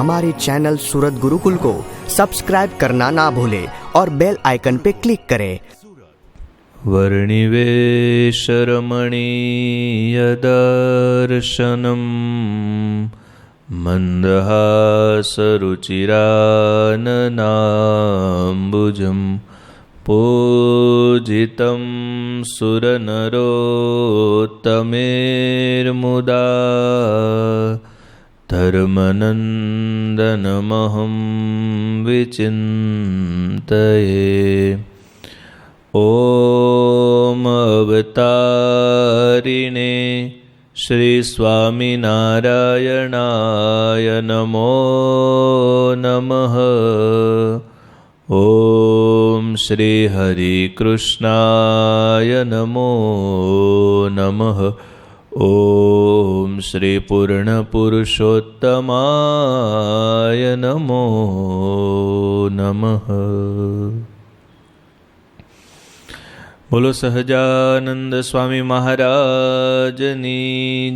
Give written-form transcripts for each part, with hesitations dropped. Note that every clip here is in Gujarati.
हमारे चैनल सूरत गुरुकुल को सब्सक्राइब करना ना भूले और बेल आइकन पे क्लिक करें। वर्णिवेशरमणीयदर्शनम् मन्दहासरुचिराननाम्बुजम् पूजितं सुरनरोत्तमेर्मुदा धर्मनन्दनमहं विचिन्तये। ॐ अवतारिणे श्री स्वामिनारायणाय नमो नमः। ॐ श्री हरिकृष्णाय नमो नमः। ॐ श्री पूर्णपुरुषोत्तमाय नमो नमः। बोलो सहजानंद स्वामी महाराजनी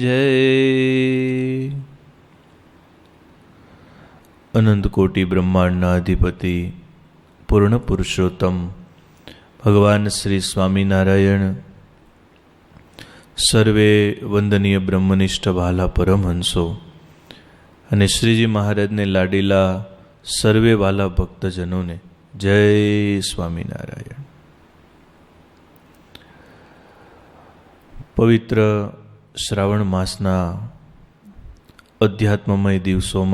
जय। अनंत कोटि ब्रह्मांडना अधिपति पूर्ण पुरुषोत्तम भगवान श्री स्वामीनारायण सर्वे वंदनीय ब्रह्मनिष्ठ वाला परमहंसो अने श्रीजी महाराज ने लाडीला सर्वे वाला भक्तजनों ने जय स्वामीनारायण। पवित्र श्रावण मासना अध्यात्ममय दिवसों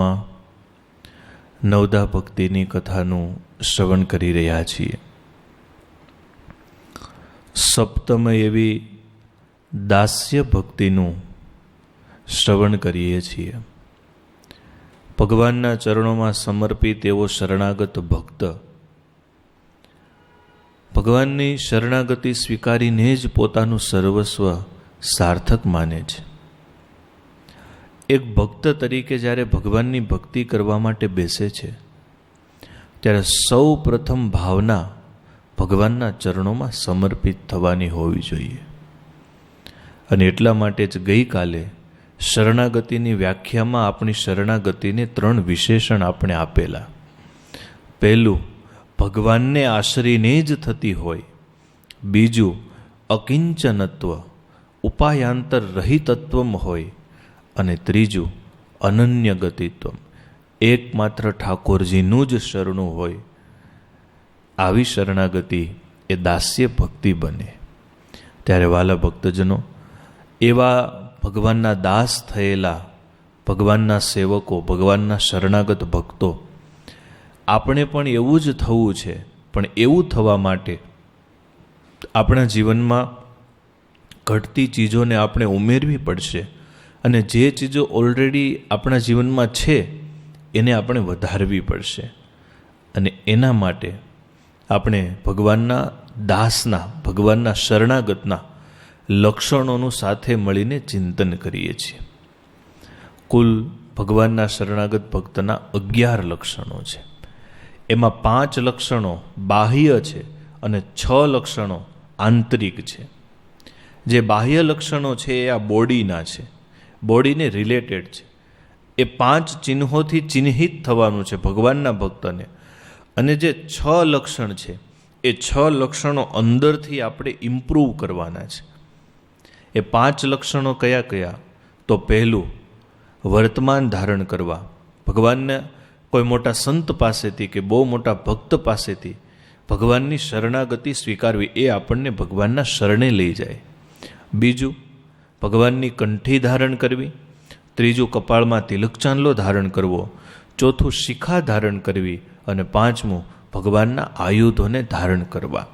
नवदा भक्तिनी कथाનું શ્રવણ કરી રહ્યા છીએ। સપ્તમ એવી દાસ્ય ભક્તિનું શ્રવણ કરીએ છીએ। ભગવાનના ચરણોમાં સમર્પિત એવો શરણાગત ભક્ત ભગવાનની શરણાગતિ સ્વીકારીને જ પોતાનું સર્વસ્વ સાર્થક માને છે। એક ભક્ત તરીકે જ્યારે ભગવાનની ભક્તિ કરવા માટે બેસે છે ત્યારે સૌ પ્રથમ ભાવના ભગવાનના ચરણોમાં સમર્પિત થવાની હોવી જોઈએ। અને એટલા માટે જ ગઈકાલે શરણાગતિની વ્યાખ્યામાં આપણી શરણાગતિને 3 વિશેષણ આપણે આપેલા। પહેલું, ભગવાનને આશ્રયને જ થતી હોય। બીજું, અકિંચનત્વ ઉપાયાંતર રહિતત્વમ હોય। અને ત્રીજું, અનન્ય ગતિત્વમ એકમાત્ર ઠાકોરજીનું જ શરણું હોય। આવી શરણાગતિ એ દાસ્ય ભક્તિ બને। ત્યારે વાલા ભક્તજનો, એવા ભગવાનના દાસ થયેલા ભગવાનના સેવકો, ભગવાનના શરણાગત ભક્તો, આપણે પણ એવું જ થવું છે। પણ એવું થવા માટે આપણા જીવનમાં ઘટતી ચીજોને આપણે ઉમેરવી પડશે અને જે ચીજો ઓલરેડી આપણા જીવનમાં છે એને આપણે વધારવી પડશે। અને એના માટે આપણે ભગવાનના દાસના, ભગવાનના શરણાગતના લક્ષણોનું સાથે મળીને ચિંતન કરીએ છીએ। કુલ ભગવાનના શરણાગત ભક્તના 11 લક્ષણો છે। એમાં 5 લક્ષણો બાહ્ય છે અને 6 લક્ષણો આંતરિક છે। જે બાહ્ય લક્ષણો છે એ આ બોડીના છે, બોડીને રિલેટેડ છે। એ 5 ચિહ્નોથી ચિહ્નિત થવાનું છે ભગવાનના ભક્તને। અને જે 6 લક્ષણ છે એ 6 લક્ષણો અંદરથી આપણે ઇમ્પ્રૂવ કરવાના છે। એ 5 લક્ષણો કયા કયા? તો પહેલું, વર્તમાન ધારણ કરવા। ભગવાનને કોઈ મોટા સંત પાસેથી કે બહુ મોટા ભક્ત પાસેથી ભગવાનની શરણાગતિ સ્વીકારવી, એ આપણને ભગવાનના શરણે લઈ જાય। બીજું, ભગવાનની કંઠી ધારણ કરવી। ત્રીજું, કપાળમાં તિલક ચાંદલો ધારણ કરવો। ચોથું, શિખા ધારણ કરવી। અને પાંચમું, ભગવાનના આયુધોને ધારણ કરવા।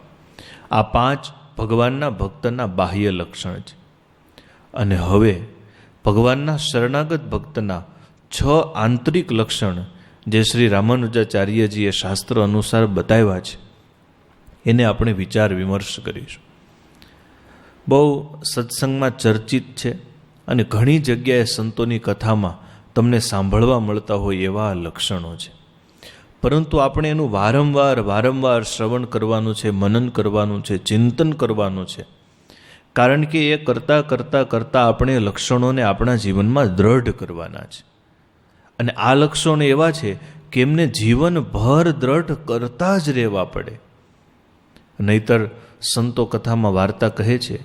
આ 5 ભગવાનના ભક્તના બાહ્ય લક્ષણ છે। અને હવે ભગવાનના શરણાગત ભક્તના 6 આંતરિક લક્ષણ જે શ્રી રામાનુજાચાર્યજીએ શાસ્ત્ર અનુસાર બતાવ્યા છે એને આપણે વિચાર વિમર્શ કરીશું। બહુ સત્સંગમાં ચર્ચિત છે અને ઘણી જગ્યાએ સંતોની કથામાં તમને સાંભળવા મળતા હોય એવા લક્ષણો છે। પરંતુ આપણે એનું વારંવાર શ્રવણ કરવાનું છે, મનન કરવાનું છે, ચિંતન કરવાનું છે। કારણ કે એ કરતાં આપણે લક્ષણોને આપણા જીવનમાં દ્રઢ કરવાના છે। અને આ લક્ષણો એવા છે કે એમને જીવનભર દ્રઢ કરતા જ રહેવા પડે. નહીતર સંતો કથામાં વાર્તા કહે છે,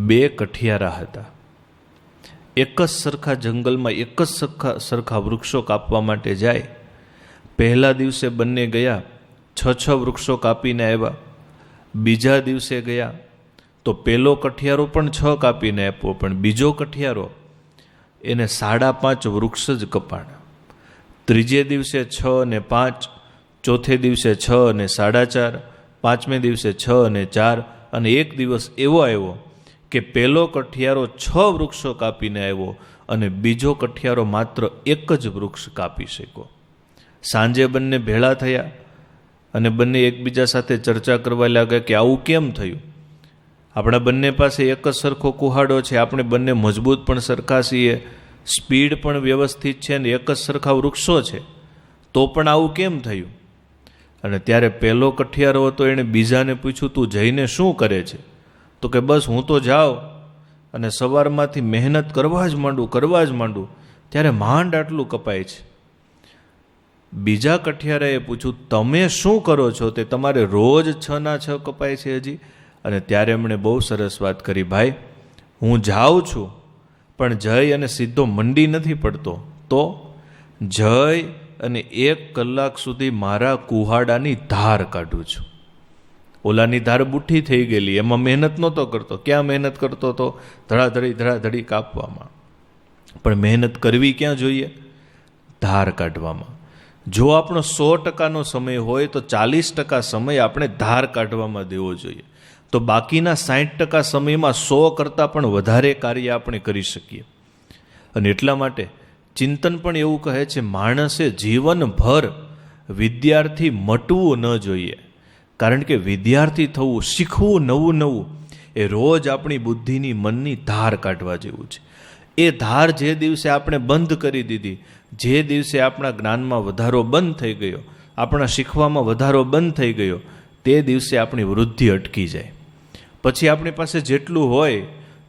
2 કઠિયારા હતા. એક જ સરખા જંગલમાં એક જ સરખા વૃક્ષો કાપવા માટે જાય. પહેલા દિવસે બંને ગયા, 6 વૃક્ષો કાપીને આવ્યા. બીજા દિવસે ગયા તો પેલો કઠિયારો પણ 6 કાપીને આપ્યો, પણ બીજો કઠિયારો એને 5.5 વૃક્ષ જ કપાણા. ત્રીજે દિવસે 6 અને 5, ચોથે દિવસે 6 અને 4.5, પાંચમે દિવસે 6 અને 4, અને એક દિવસ એવો આવ્યો કે પેલો કઠિયારો 6 વૃક્ષો કાપીને આવ્યો અને બીજો કઠિયારો માત્ર 1 જ વૃક્ષ કાપી શક્યો. સાંજે બંને ભેળા થયા અને બંને એકબીજા સાથે ચર્ચા કરવા લાગ્યા કે આવું કેમ થયું? આપણા બંને પાસે એક જ સરખો કુહાડો છે, આપણે બંને મજબૂત પણ સરખા છીએ, સ્પીડ પણ વ્યવસ્થિત છે અને એક જ સરખા વૃક્ષો છે, તો પણ આવું કેમ થયું? અને ત્યારે પહેલો કઠિયારો હતો એણે બીજાને પૂછ્યું, તું જઈને શું કરે છે? તો કે બસ હું તો જાઉં અને સવારમાંથી મહેનત કરવા જ માંડું ત્યારે માંડ આટલું કપાય છે. બીજા કઠિયારાએ પૂછ્યું, તમે શું કરો છો? તે તમારે રોજ 6 ના 6 કપાય છે હજી? અને ત્યારે એમણે બહુ સરસ વાત કરી, ભાઈ હું જાઉં છું પણ જઈ અને સીધો મંડી નથી પડતો, તો જઈ અને 1 કલાક સુધી મારા કુહાડાની ધાર કાઢું છું. ઓલાની ધાર બુઠ્ઠી થઈ ગયેલી, એમાં મહેનત નહોતો કરતો. ક્યાં મહેનત કરતો હતો? ધડાધડી કાપવામાં. પણ મહેનત કરવી ક્યાં જોઈએ? ધાર કાઢવામાં. જો આપણો 100%નો સમય હોય તો 40% સમય આપણે ધાર કાઢવામાં દેવો જોઈએ, તો બાકીના 60% સમયમાં 100 કરતાં પણ વધારે કાર્ય આપણે કરી શકીએ. અને એટલા માટે ચિંતન પણ એવું કહે છે, માણસે જીવનભર વિદ્યાર્થી મટવું ન જોઈએ. કારણ કે વિદ્યાર્થી થવું, શીખવું નવું એ રોજ આપણી બુદ્ધિની, મનની ધાર કાઢવા જેવું છે. એ ધાર જે દિવસે આપણે બંધ કરી દીધી, જે દિવસે આપણા જ્ઞાનમાં વધારો બંધ થઈ ગયો, આપણા શીખવામાં વધારો બંધ થઈ ગયો, તે દિવસે આપણી વૃદ્ધિ અટકી જાય. પછી આપણી પાસે જેટલું હોય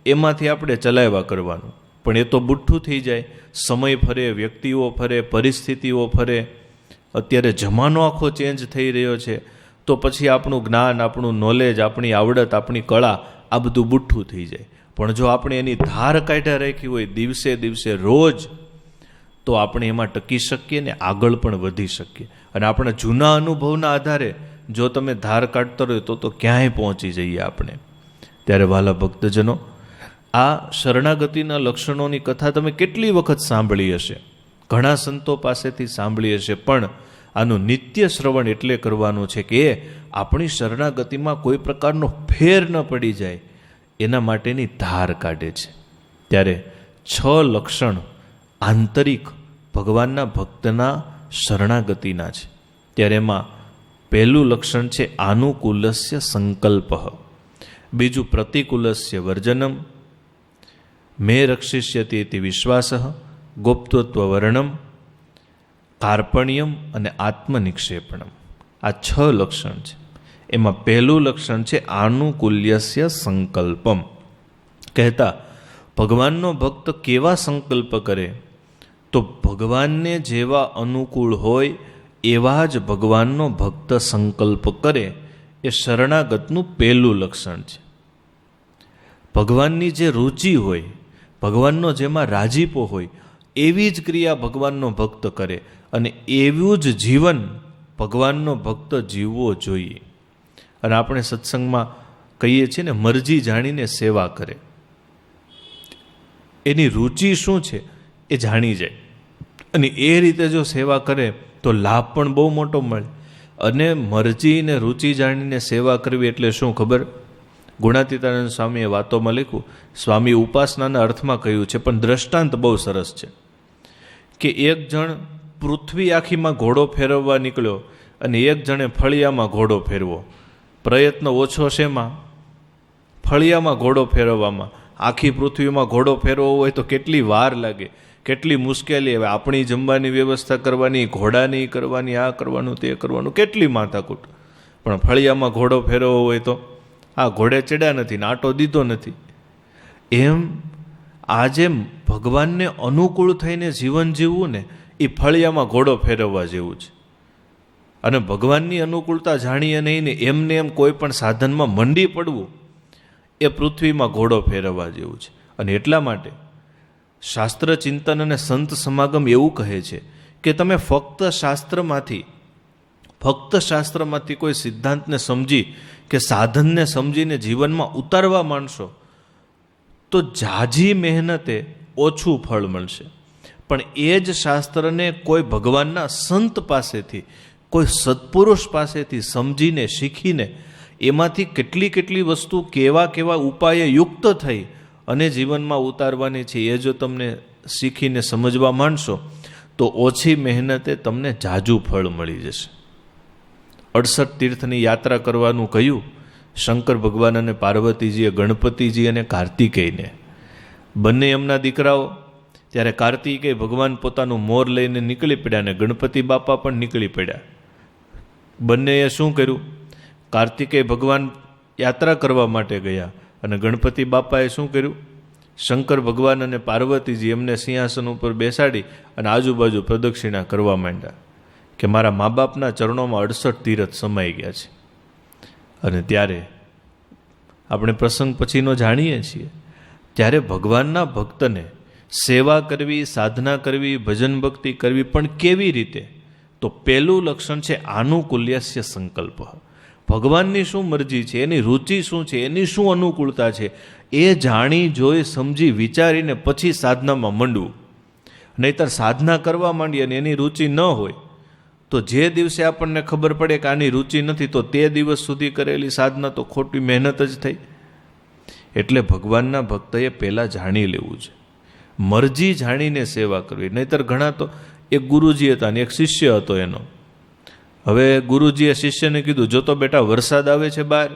એમાંથી આપણે ચલાવ્યા કરવાનું, પણ એ તો બુઠ્ઠું થઈ જાય. સમય ફરે, વ્યક્તિઓ ફરે, પરિસ્થિતિઓ ફરે. અત્યારે જમાનો આખો ચેન્જ થઈ રહ્યો છે, તો પછી આપણું જ્ઞાન, આપણું નોલેજ, આપણી આવડત, આપણી કળા, આ બધું બુઠ્ઠું થઈ જાય. પણ જો આપણે એની ધાર કાઢ્યા રાખી હોય દિવસે રોજ, તો આપણે એમાં ટકી શકીએ ને આગળ પણ વધી શકીએ. અને આપણા જૂના અનુભવના આધારે જો તમે ધાર કાઢતા રહો તો ક્યાંય પહોંચી જઈએ આપણે. ત્યારે વાલા ભક્તજનો, આ શરણાગતિના લક્ષણોની કથા તમે કેટલી વખત સાંભળી હશે, ઘણા સંતો પાસેથી સાંભળી હશે, પણ આનું નિત્ય શ્રવણ એટલે કરવાનું છે કે આપણી શરણાગતિમાં કોઈ પ્રકારનો ફેર ન પડી જાય, એના માટેની ધાર કાઢે છે. ત્યારે 6 લક્ષણ આંતરિક ભગવાનના ભક્તના શરણાગતિના છે. ત્યારે એમાં પહેલું લક્ષણ છે આનુકૂલસ્ય સંકલ્પ, બીજું પ્રતિકૂલસ્ય વર્જનમ, મે રક્ષિષ્યતિ ઇતિ વિશ્વાસ, ગુપ્તત્વ વર્ણમ, કાર્પણ્યમ અને આત્મનિક્ષેપણમ. આ 6 લક્ષણ છે. એમાં પહેલું લક્ષણ છે આનુકૂલ્યસ્ય સંકલ્પમ. કહેતા ભગવાનનો ભક્ત કેવા સંકલ્પ કરે? તો ભગવાનને જેવા અનુકૂળ હોય એવા જ ભગવાનનો ભક્ત સંકલ્પ કરે, એ શરણાગતનું પહેલું લક્ષણ છે. ભગવાનની જે રુચિ હોય, ભગવાનનો જેમાં રાજીપો હોય, એવી જ ક્રિયા ભગવાનનો ભક્ત કરે, અને એવું જ જીવન ભગવાનનો ભક્ત જીવવો જોઈએ. અને આપણે સત્સંગમાં કહીએ છીએ ને, મરજી જાણીને સેવા કરે. એની રુચિ શું છે એ જાણી જાય, અને એ રીતે જો સેવા કરે તો લાભ પણ બહુ મોટો મળે. અને મરજી ને રુચિ જાણીને સેવા કરવી એટલે શું ખબર? ગુણાતીતાનંદ સ્વામીએ વાતોમાં લખ્યું, સ્વામી ઉપાસનાના અર્થમાં કહ્યું છે, પણ દ્રષ્ટાંત બહુ સરસ છે કે એક જણ પૃથ્વી આખીમાં ઘોડો ફેરવવા નીકળ્યો અને એક જણે ફળિયામાં ઘોડો ફેરવો. પ્રયત્ન ઓછો શેમાં? ફળિયામાં ઘોડો ફેરવવામાં. આખી પૃથ્વીમાં ઘોડો ફેરવવો હોય તો કેટલી વાર લાગે, કેટલી મુશ્કેલી. હવે આપણી જમવાની વ્યવસ્થા કરવાની, ઘોડાની કરવાની, આ કરવાનું, તે કરવાનું, કેટલી માથાકૂટ. પણ ફળિયામાં ઘોડો ફેરવવો હોય તો આ ઘોડે ચડ્યા નથી ને આટો દીધો નથી. એમ આજે ભગવાનને અનુકૂળ થઈને જીવન જીવવું ને, એ ફળિયામાં ઘોડો ફેરવવા જેવું છે. અને ભગવાનની અનુકૂળતા જાણીએ નહીં ને એમને એમ કોઈ પણ સાધનમાં મંડી પડવું એ પૃથ્વીમાં ઘોડો ફેરવવા જેવું છે. અને એટલા માટે શાસ્ત્ર ચિંતન અને સંત સમાગમ એવું કહે છે કે તમે ફક્ત શાસ્ત્રમાંથી કોઈ સિદ્ધાંતને સમજી કે સાધનને સમજીને જીવનમાં ઉતારવા માંડશો તો ઝાઝી મહેનતે ઓછું ફળ મળશે. પણ એ જ શાસ્ત્રને કોઈ ભગવાનના સંત પાસેથી, કોઈ સત્પુરુષ પાસેથી સમજીને શીખીને એમાંથી કેટલી વસ્તુ કેવા ઉપાયે યુક્ત થઈ અને જીવનમાં ઉતારવાની છે એ જો તમને શીખીને સમજવા માંડશો તો ઓછી મહેનતે તમને ઝાઝું ફળ મળી જશે. 68 તીર્થની યાત્રા કરવાનું કહ્યું શંકર ભગવાન અને પાર્વતીજીએ, ગણપતિજી અને કાર્તિકેયને. બંને એમના દીકરાઓ. ત્યારે કાર્તિકેય ભગવાન પોતાનું મોર લઈને નીકળી પડ્યા અને ગણપતિ બાપા પણ નીકળી પડ્યા. બંનેએ શું કર્યું? કાર્તિકેય ભગવાન યાત્રા કરવા માટે ગયા અને ગણપતિ બાપાએ શું કર્યું? શંકર ભગવાન અને પાર્વતીજી એમને સિંહાસન ઉપર બેસાડી અને આજુબાજુ પ્રદક્ષિણા કરવા માંડ્યા કે મારા મા બાપના ચરણોમાં 68 તીર્થ સમાઈ ગયા છે. અને ત્યારે આપણે પ્રસંગ પછીનો જાણીએ છીએ, ત્યારે ભગવાનના ભક્તને સેવા કરવી, સાધના કરવી, ભજન ભક્તિ કરવી, પણ કેવી રીતે? તો પહેલું લક્ષણ છે આનુકૂલ્યસ્ય સંકલ્પ. ભગવાનની શું મરજી છે, એની રુચિ શું છે, એની શું અનુકૂળતા છે, એ જાણી જોઈ સમજી વિચારીને પછી સાધનામાં મંડવું. નહીતર સાધના કરવા માંડીએ અને એની રુચિ ન હોય તો જે દિવસે આપણને ખબર પડે કે આની રુચિ નથી તો તે દિવસ સુધી કરેલી સાધના તો ખોટી મહેનત જ થઈ. એટલે ભગવાનના ભક્તએ પહેલાં જાણી લેવું છે, મરજી જાણીને સેવા કરવી. નહીતર ઘણા તો એક ગુરુજી હતા ને એક શિષ્ય હતો એનો. હવે ગુરુજીએ શિષ્યને કીધું, જો તો બેટા વરસાદ આવે છે બહાર,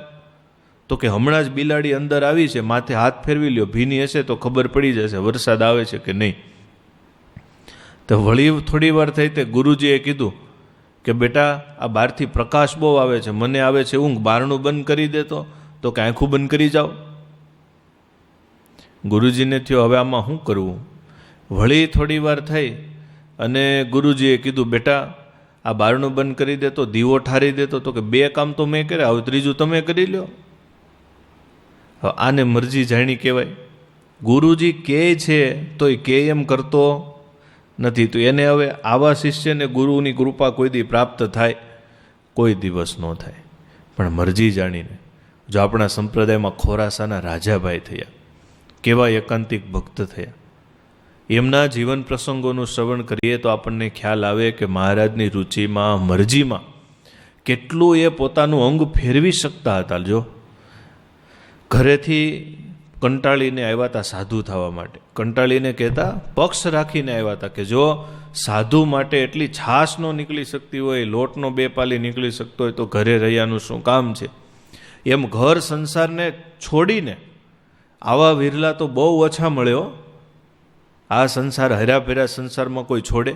તો કે હમણાં જ બિલાડી અંદર આવી છે, માથે હાથ ફેરવી લ્યો, ભીની હશે તો ખબર પડી જશે વરસાદ આવે છે કે નહીં. તો વળી થોડી વાર થઈ તે ગુરુજીએ કીધું કે બેટા આ બહારથી પ્રકાશ બહુ આવે છે, મને આવે છે ઊંઘ, બારણું બંધ કરી દેતો, તો કે આંખું બંધ કરી જાઓ. ગુરુજીને થયો હવે આમાં શું કરવું. વળી થોડી વાર થઈ અને ગુરુજીએ કીધું બેટા આ બારણું બંધ કરી દેતો, દીવો ઠારી દેતો, તો કે 2 કામ તો મેં કર્યા, હવે ત્રીજું તમે કરી લો. હવે આને મરજી જાણી કહેવાય. ગુરુજી કહે છે તો એ કહે એમ કરતો નથી. તો એને હવે આવા શિષ્યને ગુરુની કૃપા કોઈ દી પ્રાપ્ત થાય? કોઈ દિવસ ન થાય. પણ મરજી જાણીને. જો આપણા સંપ્રદાયમાં ખોરાસાના રાજાભાઈ થયા, કેવા એકાંતિક ભક્ત થયા, એમના જીવન પ્રસંગોનું શ્રવણ કરીએ તો આપણને ખ્યાલ આવે કે મહારાજની રુચિમાં, મરજીમાં કેટલું એ પોતાનું અંગ ફેરવી શકતા હતા. જો ઘરેથી કંટાળીને આવ્યા હતા સાધુ થવા માટે, કંટાળીને કહેતા પક્ષ રાખીને આવ્યા હતા કે જો સાધુ માટે એટલી છાશ ન નીકળી શકતી હોય, લોટનો 2 પાલી નીકળી શકતો હોય તો ઘરે રહ્યાનું શું કામ છે. એમ ઘર સંસારને છોડીને આવા વિરલા તો બહુ ઓછા મળ્યો. આ સંસાર, હર્યાભર્યા સંસારમાં કોઈ છોડે,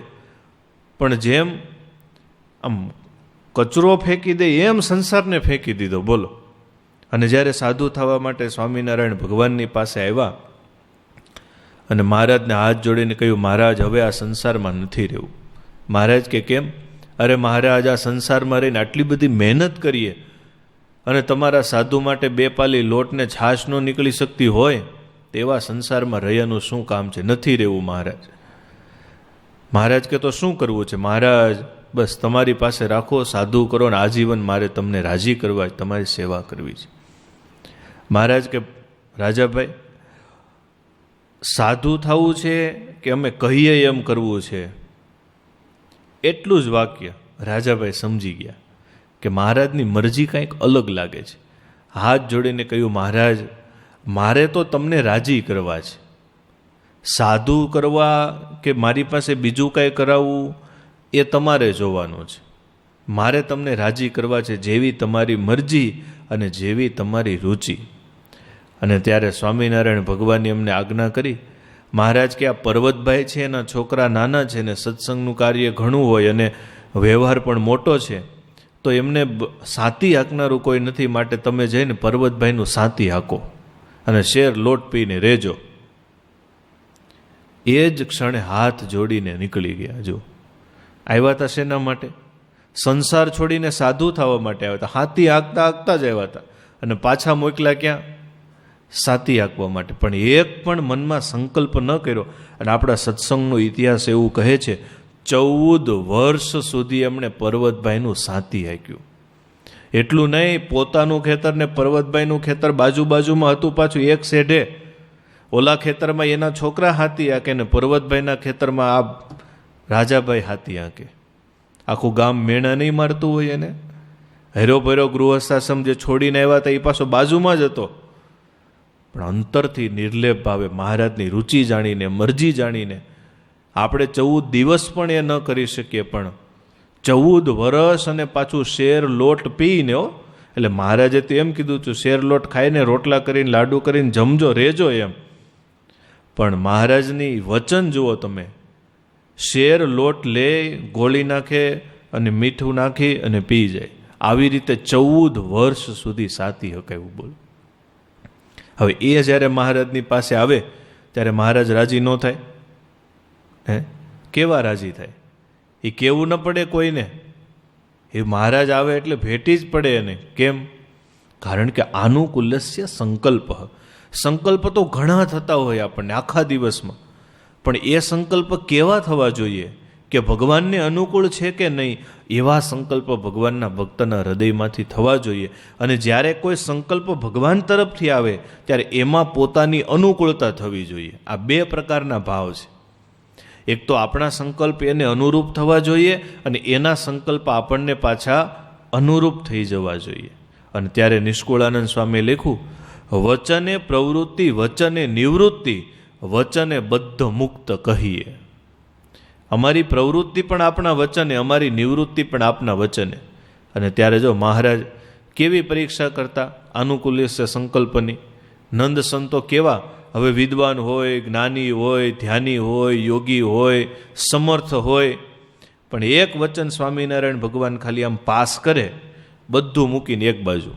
પણ જેમ આમ કચરો ફેંકી દે એમ સંસારને ફેંકી દીધો. બોલો. અને જ્યારે સાધુ થવા માટે સ્વામિનારાયણ ભગવાનની પાસે આવ્યા અને મહારાજને હાથ જોડીને કહ્યું, મહારાજ હવે આ સંસારમાં નથી રહેવું. મહારાજ કે કેમ? અરે મહારાજ આ સંસારમાં રહીને આટલી બધી મહેનત કરીએ અને તમારા સાધુ માટે 2 પાલી લોટને છાશ ન નીકળી શકતી હોય તેવા સંસારમાં રહ્યાનું શું કામ છે? નથી રહેવું મહારાજ. મહારાજ કે તો શું કરવું છે? મહારાજ બસ તમારી પાસે રાખો, સાધુ કરો ને આજીવન મારે તમને રાજી કરવા, તમારી સેવા કરવી છે. મહારાજ કે રાજાભાઈ સાધુ થવું છે કે અમે કહીએ એમ કરવું છે? એટલું જ વાક્ય રાજાભાઈ સમજી ગયા કે મહારાજની મરજી કંઈક અલગ લાગે છે. હાથ જોડીને કહ્યું, મહારાજ મારે તો તમને રાજી કરવા છે. સાધુ કરવા કે મારી પાસે બીજું કાંઈ કરાવવું એ તમારે જોવાનું છે. મારે તમને રાજી કરવા છે, જેવી તમારી મરજી અને જેવી તમારી રુચિ. અને ત્યારે સ્વામિનારાયણ ભગવાને એમને આજ્ઞા કરી, મહારાજ કે આ પર્વતભાઈ છે, એના છોકરા નાના છે ને સત્સંગનું કાર્ય ઘણું હોય અને વ્યવહાર પણ મોટો છે, તો એમને સાતી હાંકનારું કોઈ નથી, માટે તમે જઈને પર્વતભાઈનું સાતી હાંકો અને શેર લોટ પીને રહેજો. એ જ ક્ષણે હાથ જોડીને નીકળી ગયા. જો આવ્યા હતા શેના માટે? સંસાર છોડીને સાધુ થવા માટે આવ્યા હતા. હાથી હાંકતા હાંકતા જ આવ્યા હતા અને પાછા મોકલ્યા ક્યાં? સાતી હાંકવા માટે. પણ એક પણ મનમાં સંકલ્પ ન કર્યો. અને આપણા સત્સંગનો ઇતિહાસ એવું કહે છે 14 વર્ષ સુધી એમણે પર્વતભાઈનું સાતી હાંક્યું. એટલું નહીં, પોતાનું ખેતર ને પર્વતભાઈનું ખેતર બાજુમાં હતું. પાછું એક શેઢે ઓલા ખેતરમાં એના છોકરા હાથી હાંકે ને પર્વતભાઈના ખેતરમાં આ રાજાભાઈ હાથી હાંકે. આખું ગામ મેણા નહીં મારતું હોય એને. હેરો ભેરો ગૃહસ્થાશ્રમ જે છોડીને આવ્યા હતા એ પાછો બાજુમાં જ હતો. પણ અંતરથી નિર્લેપ ભાવે મહારાજની રુચિ જાણીને, મરજી જાણીને આપણે 14 દિવસ પણ એ ન કરી શકીએ, પણ 14 વર્ષ અને પાછું શેર લોટ પીને. એટલે મહારાજે તો એમ કીધું હતું શેર લોટ ખાઈને રોટલા કરીને લાડુ કરીને જમજો રહેજો એમ. પણ મહારાજની વચન જુઓ તમે, શેર લોટ લે, ગોળી નાખે અને મીઠું નાખી અને પી જાય. આવી રીતે 14 વર્ષ સુધી સાતી હકાયું. બોલો. હવે એ જ્યારે મહારાજની પાસે આવે ત્યારે મહારાજ રાજી ન થાય? હે, કેવા રાજી થાય? એ કેવું ન પડે કોઈને? એ મહારાજ આવે એટલે ભેટી જ પડે એને. કેમ? કારણ કે આનુકૂલ્યસ્ય સંકલ્પ. સંકલ્પ તો ઘણા થતા હોય આપણને આખા દિવસમાં, પણ એ સંકલ્પ કેવા થવા જોઈએ કે ભગવાનને અનુકૂળ છે કે નહીં, એવા સંકલ્પ ભગવાનના ભક્તના હૃદયમાંથી થવા જોઈએ. અને જ્યારે કોઈ સંકલ્પ ભગવાન તરફથી આવે ત્યારે એમાં પોતાની અનુકૂળતા થવી જોઈએ. આ 2 પ્રકારના ભાવ છે. એક તો આપણા સંકલ્પ એને અનુરૂપ થવા જોઈએ અને એના સંકલ્પ આપણને પાછા અનુરૂપ થઈ જવા જોઈએ. અને ત્યારે નિષ્કુળાનંદ સ્વામીએ લખ્યું, વચને પ્રવૃત્તિ વચને નિવૃત્તિ વચને બદ્ધ મુક્ત કહીએ. અમારી પ્રવૃત્તિ પણ આપણા વચને, અમારી નિવૃત્તિ પણ આપના વચને. અને ત્યારે જો મહારાજ કેવી પરીક્ષા કરતા આનુકૂલ્ય સંકલ્પની. નંદ સંતો કેવા, હવે વિદ્વાન હોય, જ્ઞાની હોય, ધ્યાની હોય, યોગી હોય, સમર્થ હોય, પણ એક વચન સ્વામિનારાયણ ભગવાન ખાલી આમ પાસ કરે, બધું મૂકીને એક બાજુ,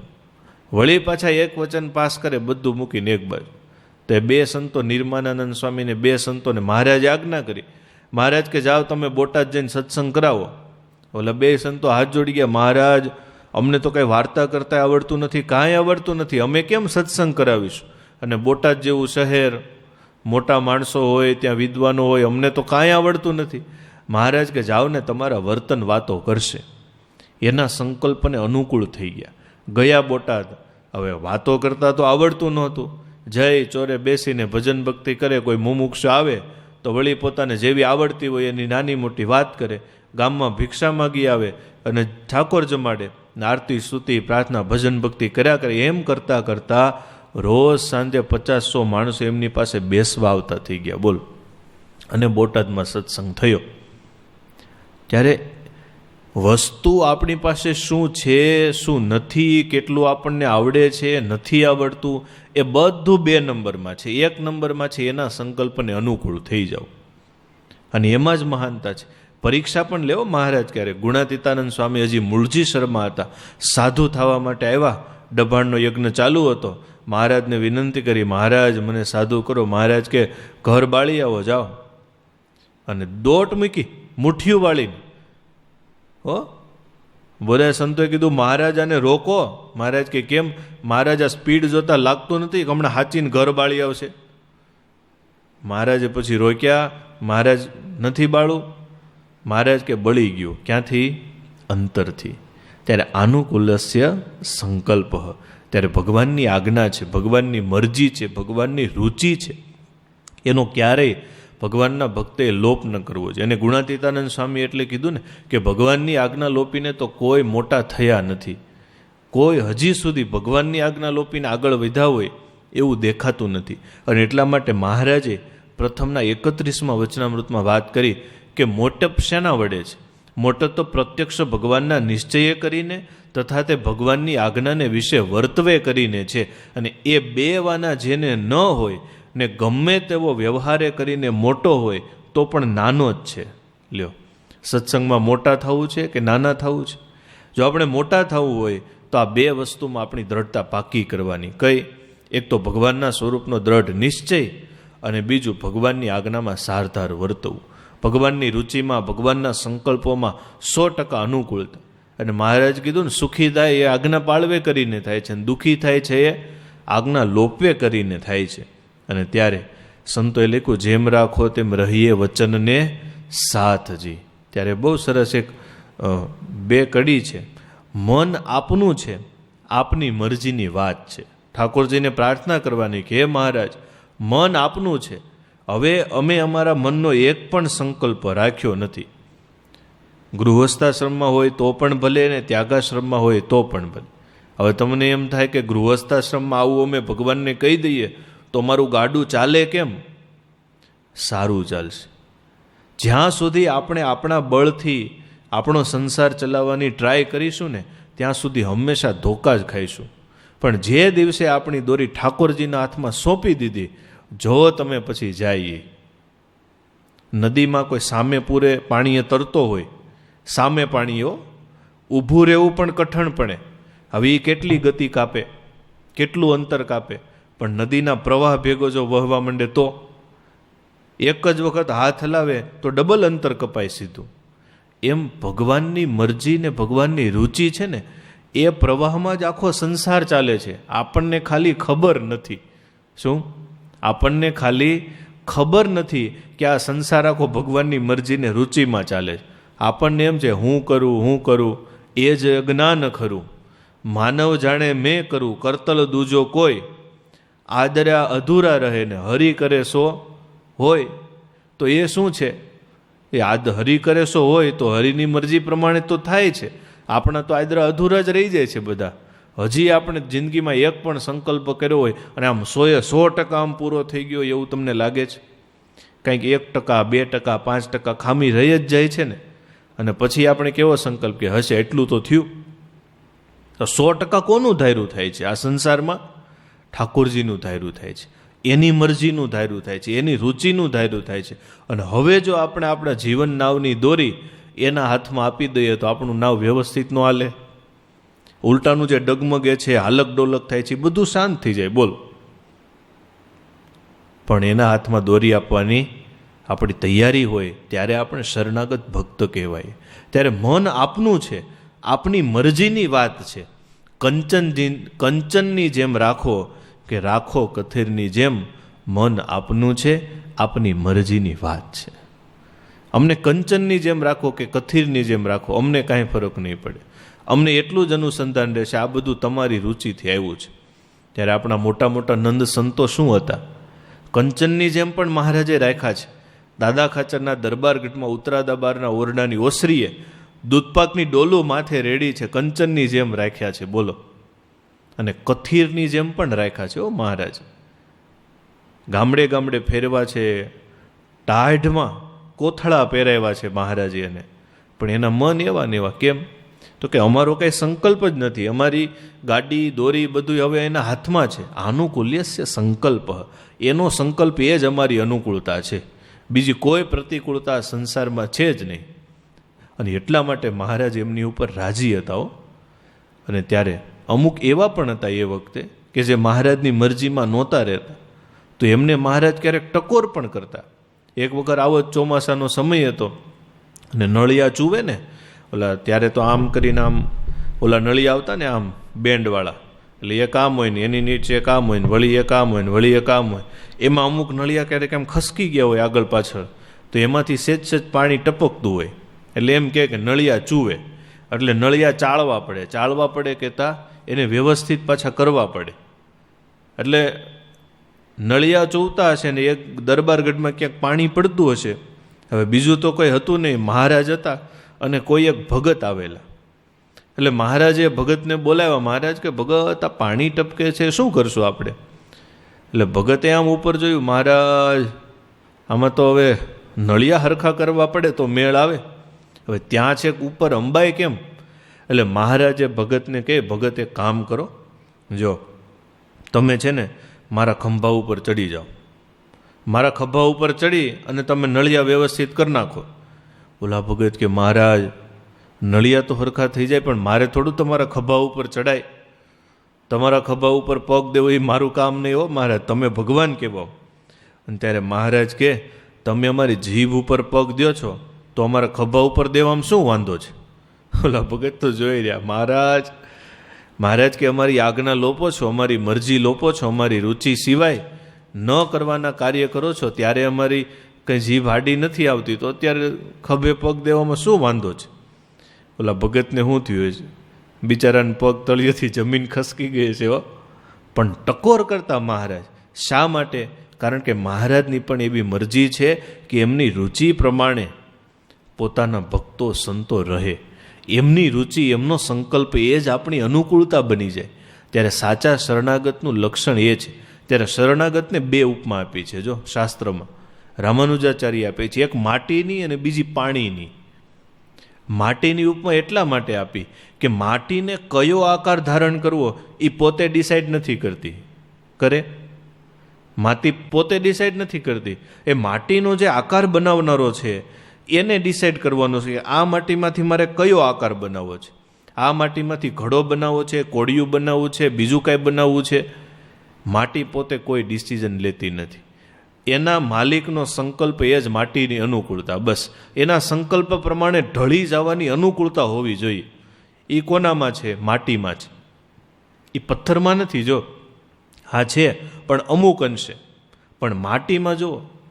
વળી પાછા એક વચન પાસ કરે, બધું મૂકીને એક બાજુ. તો 2 સંતો, નિર્માનાનંદ સ્વામીને 2 સંતોને મહારાજે આજ્ઞા કરી, મહારાજ કે જાઓ તમે બોટાદ જઈને સત્સંગ કરાવો. ઓલા 2 સંતો હાથ જોડી ગયા, મહારાજ અમને તો કંઈ વાર્તા કરતા આવડતું નથી, કાંઈ આવડતું નથી, અમે કેમ સત્સંગ કરાવીશું? અને બોટાદ જેવું શહેર, મોટા માણસો હોય, ત્યાં વિદ્વાનો હોય, અમને તો કાંઈ આવડતું નથી. મહારાજ કે જાઓ ને, તમારા વર્તન વાતો કરશે. એના સંકલ્પને અનુકૂળ થઈ ગયા, ગયા બોટાદ. હવે વાતો કરતા તો આવડતું નહોતું. જય ચોરે બેસીને ભજન ભક્તિ કરે. કોઈ મુમુક્ષ આવે તો વળી પોતાને જેવી આવડતી હોય એની નાની મોટી વાત કરે. ગામમાં ભિક્ષા માગી આવે અને ઠાકોર જમાડે, આરતી સ્તુતિ પ્રાર્થના ભજન ભક્તિ કર્યા કરે. એમ કરતાં કરતાં રોજ સાંજે 50-100 માણસો એમની પાસે બેસવા આવતા થઈ ગયા. બોલ. અને બોટાદમાં સત્સંગ થયો. ત્યારે વસ્તુ આપણી પાસે શું છે, શું નથી, કેટલું આપણને આવડે છે, નથી આવડતું, એ બધું 2 નંબરમાં છે. 1 નંબરમાં છે એના સંકલ્પને અનુકૂળ થઈ જાવ. અને એમાં જ મહાનતા છે. પરીક્ષા પણ લેવો મહારાજ ક્યારે. ગુણાતીતાનંદ સ્વામી હજી મૂળજી શર્મા હતા, સાધુ થવા માટે આવ્યા. ડભાણનો યજ્ઞ ચાલુ હતો. મહારાજને વિનંતી કરી, મહારાજ મને સાધુ કરો. મહારાજ કે ઘર બાળી આવો, જાઓ. અને દોટ મૂકી, મુઠ્ઠીઓ વાળીને. હો, બધા સંતોએ કીધું મહારાજ આને રોકો. મહારાજ કે કેમ? મહારાજ આ સ્પીડ જોતા લાગતું નથી કે હમણાં હાચીને ઘર બાળી આવશે. મહારાજે પછી રોક્યા. મહારાજ નથી બાળું. મહારાજ કે બળી ગયું. ક્યાંથી? અંતરથી. ત્યારે આનુકૂલ્યસ્ય સંકલ્પ. ત્યારે ભગવાનની આજ્ઞા છે, ભગવાનની મરજી છે, ભગવાનની રુચિ છે, એનો ક્યારેય ભગવાનના ભક્તે લોપ ન કરવો જોઈએ. અને ગુણાતીતાનંદ સ્વામી એટલે કીધું ને કે ભગવાનની આજ્ઞા લોપીને તો કોઈ મોટા થયા નથી. કોઈ હજી સુધી ભગવાનની આજ્ઞા લોપીને આગળ વધ્યા હોય એવું દેખાતું નથી. અને એટલા માટે મહારાજે પ્રથમના 31માં વચનામૃતમાં વાત કરી કે મોટપ શેના વડે છે? મોટપ તો પ્રત્યક્ષ ભગવાનના નિશ્ચય કરીને તથા તે ભગવાનની આજ્ઞાને વિશે વર્તવે કરીને છે. અને એ 2 વાના જેને ન હોય ને ગમે તેવો વ્યવહારે કરીને મોટો હોય તો પણ નાનો જ છે. લ્યો, સત્સંગમાં મોટા થવું છે કે નાના થવું છે? જો આપણે મોટા થવું હોય તો આ 2 વસ્તુમાં આપણી દ્રઢતા પાકી કરવાની. કઈ? એક તો ભગવાનના સ્વરૂપનો દ્રઢ નિશ્ચય અને બીજું ભગવાનની આજ્ઞામાં સારધાર વર્તવું. ભગવાનની રુચિમાં, ભગવાનના સંકલ્પોમાં 100% અનુકૂળતા. અને મહારાજ કીધું ને, સુખી થાય એ આજ્ઞા પાળવે કરીને થાય છે, અને દુઃખી થાય છે એ આજ્ઞા લોપવે કરીને થાય છે. અને ત્યારે સંતોએ લખ્યું, જેમ રાખો તેમ રહીએ વચનને સાથજી. ત્યારે બહુ સરસ એક 2 કડી છે. મન આપનું છે, આપની મરજીની વાત છે. ઠાકોરજીને પ્રાર્થના કરવાની કે હે મહારાજ, મન આપનું છે, હવે અમે અમારા મનનો એક પણ સંકલ્પ રાખ્યો નથી. ગૃહસ્થાશ્રમમાં હોય તો પણ ભલે, ને ત્યાગાશ્રમમાં હોય તો પણ ભલે. હવે તમને એમ થાય કે ગૃહસ્થાશ્રમમાં આવું અમે ભગવાનને કહી દઈએ તો મારું ગાડું ચાલે કેમ? સારું ચાલશે. જ્યાં સુધી આપણે આપણા બળથી આપણો સંસાર ચલાવવાની ટ્રાય કરીશું ને, ત્યાં સુધી હંમેશા ધોકા જ ખાઈશું. પણ જે દિવસે આપણી દોરી ઠાકોરજીના હાથમાં સોંપી દીધી, જો તમે પછી જાય. નદીમાં કોઈ સામે પૂરે પાણીએ તરતો હોય, સામે પાણીઓ ઊભું રહેવું પણ કઠણ પડે. હવે એ કેટલી ગતિ કાપે, કેટલું અંતર કાપે, પણ નદીના પ્રવાહ ભેગો જો વહવા માંડે તો એક જ વખત હાથ હલાવે તો ડબલ અંતર કપાય સીધું. એમ ભગવાનની મરજી ને ભગવાનની રુચિ છે ને, એ પ્રવાહમાં જ આખો સંસાર ચાલે છે. આપણને ખાલી ખબર નથી. શું? આપણને ખાલી ખબર નથી કે આ સંસાર આખો ભગવાનની મરજીને રુચિમાં ચાલે છે. આપણને એમ છે હું કરું એ જ અજ્ઞાન ખરું. માનવ જાણે મેં કરું, કરતલ દૂજો કોઈ. આદર્યા અધૂરા રહે ને હરી કરે સો હોય. તો એ શું છે? એ હરી કરે સો હોય તો હરિની મરજી પ્રમાણે તો થાય છે. આપણા તો આદરા અધૂરા જ રહી જાય છે બધા. હજી આપણે જિંદગીમાં એક પણ સંકલ્પ કર્યો હોય અને આમ 100% આમ પૂરો થઈ ગયો એવું તમને લાગે છે? કંઈક 1%, 2%, 5% ખામી રહી જ જાય છે ને. અને પછી આપણે કેવો સંકલ્પ કે હશે એટલું તો થયું. તો 100% કોનું ધાર્યું થાય છે આ સંસારમાં? ઠાકોરજીનું ધાર્યું થાય છે, એની મરજીનું ધાર્યું થાય છે, એની રુચિનું ધાર્યું થાય છે. અને હવે જો આપણે આપણા જીવન નાવની દોરી એના હાથમાં આપી દઈએ તો આપણું નાવ વ્યવસ્થિત ન હાલે. ઉલટાનું જે ડગમગે છે, હાલક ડોલક થાય છે, બધું શાંત થઈ જાય. બોલ. પણ એના હાથમાં દોરી આપવાની આપણી તૈયારી હોય ત્યારે આપણે શરણાગત ભક્ત કહેવાય. ત્યારે મન આપનું છે, આપની મરજીની વાત છે. કંચનની જેમ રાખો કે રાખો કથિરની જેમ, મન આપનું છે, આપની મરજીની વાત છે. અમને કંચનની જેમ રાખો કે કથિરની જેમ રાખો, અમને કાંઈ ફરક નહીં પડે. અમને એટલું જ અનુસંધાન રહેશે આ બધું તમારી રુચિથી આવ્યું છે. ત્યારે આપણા મોટા મોટા નંદ સંતો શું હતા? કંચનની જેમ પણ મહારાજે રાખ્યા છે. દાદા ખાચરના દરબારગઢમાં ઉત્તરાદાબારના ઓરડાની ઓસરીએ દૂધપાકની ડોલું માથે રેડી છે, કંચનની જેમ રાખ્યા છે. બોલો. અને કથિરની જેમ પણ રાખ્યા છે. ઓ મહારાજ ગામડે ગામડે ફેરવા છે, ટાઢમાં કોથળા પહેરાવ્યા છે મહારાજે એને. પણ એના મન એવા ને એવા. કેમ? તો કે અમારો કંઈ સંકલ્પ જ નથી. અમારી ગાડી દોરી બધું હવે એના હાથમાં છે. આનુકૂલ્યસ્ય સંકલ્પ, એનો સંકલ્પ એ જ અમારી અનુકૂળતા છે. બીજી કોઈ પ્રતિકૂળતા સંસારમાં છે જ નહીં. અને એટલા માટે મહારાજ એમની ઉપર રાજી હતા. અને ત્યારે અમુક એવા પણ હતા એ વખતે કે જે મહારાજની મરજીમાં નહોતા રહેતા, તો એમને મહારાજ ક્યારેક ટકોર પણ કરતા. એક વખત આવો જ ચોમાસાનો સમય હતો અને નળિયા ચૂવે ને, ઓલા ત્યારે તો આમ કરીને આમ ઓલા નળિયા આવતા ને આમ બેન્ડવાળા, એટલે એક આમ હોય ને એની નીચે એક આમ હોય ને વળી એક આમ હોય ને વળી એક આમ હોય. એમાં અમુક નળિયા ક્યારેક એમ ખસકી ગયા હોય આગળ પાછળ, તો એમાંથી સેજ પાણી ટપકતું હોય. એટલે એમ કે નળિયા ચૂવે, એટલે નળિયા ચાળવા પડે કહેતા એને વ્યવસ્થિત પાછા કરવા પડે. એટલે નળિયા ચૂવતા હશે ને એક દરબારગઢમાં ક્યાંક પાણી પડતું હશે. હવે બીજું તો કોઈ હતું નહીં, મહારાજ હતા અને કોઈ એક ભગત આવેલા. એટલે મહારાજે ભગતને બોલાવ્યા. મહારાજ કે ભગત આ પાણી ટપકે છે, શું કરશું આપણે? એટલે ભગતે આમ ઉપર જોયું, મહારાજ આમાં તો હવે નળિયા હરખા કરવા પડે તો મેળ આવે. હવે ત્યાં છે ઉપર અંબાય કેમ? એટલે મહારાજે ભગતને કહે, ભગત એક કામ કરો, જો તમે છે ને મારા ખંભા ઉપર ચડી જાઓ. મારા ખંભા ઉપર ચડી અને તમે નળિયા વ્યવસ્થિત કરી નાખો. ઓલા ભગત કે મહારાજ નળિયા તો હરખા થઈ જાય, પણ મારે થોડું તમારા ખંભા ઉપર ચડાય. તમારા ખંભા ઉપર પગ દેવો એ મારું કામ નહીં હો મહારાજ, તમે ભગવાન કહેવાઓ. અને ત્યારે મહારાજ કે તમે અમારી જીભ ઉપર પગ દો છો તો અમારા ખભા ઉપર દેવામાં શું વાંધો છે? ઓલા ભગત તો જોઈ રહ્યા, મહારાજ કે અમારી આજ્ઞા લોપો છો, અમારી મરજી લોપો છો, અમારી રુચિ સિવાય ન કરવાના કાર્ય કરો છો, ત્યારે અમારી કંઈ જીભ આડી નથી આવતી, તો અત્યારે ખભે પગ દેવામાં શું વાંધો છે? ઓલા ભગતને શું થયું છે? બિચારાને પગ તળિયેથી જમીન ખસકી ગઈ છે. પણ ટકોર કરતા મહારાજ. શા માટે? કારણ કે મહારાજની પણ એવી મરજી છે કે એમની રુચિ પ્રમાણે પોતાના ભક્તો સંતો રહે. એમની રુચિ, એમનો સંકલ્પ એ જ આપણી અનુકૂળતા બની જાય. ત્યારે સાચા શરણાગતનું લક્ષણ એ છે. ત્યારે શરણાગતને બે ઉપમા આપી છે જો શાસ્ત્રમાં, રામાનુજાચાર્ય આપે છે. એક માટીની અને બીજી પાણીની. માટીની ઉપમા એટલા માટે આપી કે માટીને કયો આકાર ધારણ કરવો એ પોતે ડિસાઇડ નથી કરતી. કરે? માટી પોતે ડિસાઇડ નથી કરતી. એ માટીનો જે આકાર બનાવનારો છે એને ડિસાઇડ કરવાનો છે કે આ માટીમાંથી મારે કયો આકાર બનાવવો છે. આ માટીમાંથી ઘડો બનાવવો છે, કોડિયું બનાવવું છે, બીજું કાંઈ બનાવવું છે. માટી પોતે કોઈ ડિસિઝન લેતી નથી. એના માલિકનો સંકલ્પ એ જ માટીની અનુકૂળતા. બસ એના સંકલ્પ પ્રમાણે ઢળી જવાની અનુકૂળતા હોવી જોઈએ. એ કોનામાં છે? માટીમાં છે. એ પથ્થરમાં નથી. જો હા છે પણ અમુક અંશે, પણ માટીમાં જો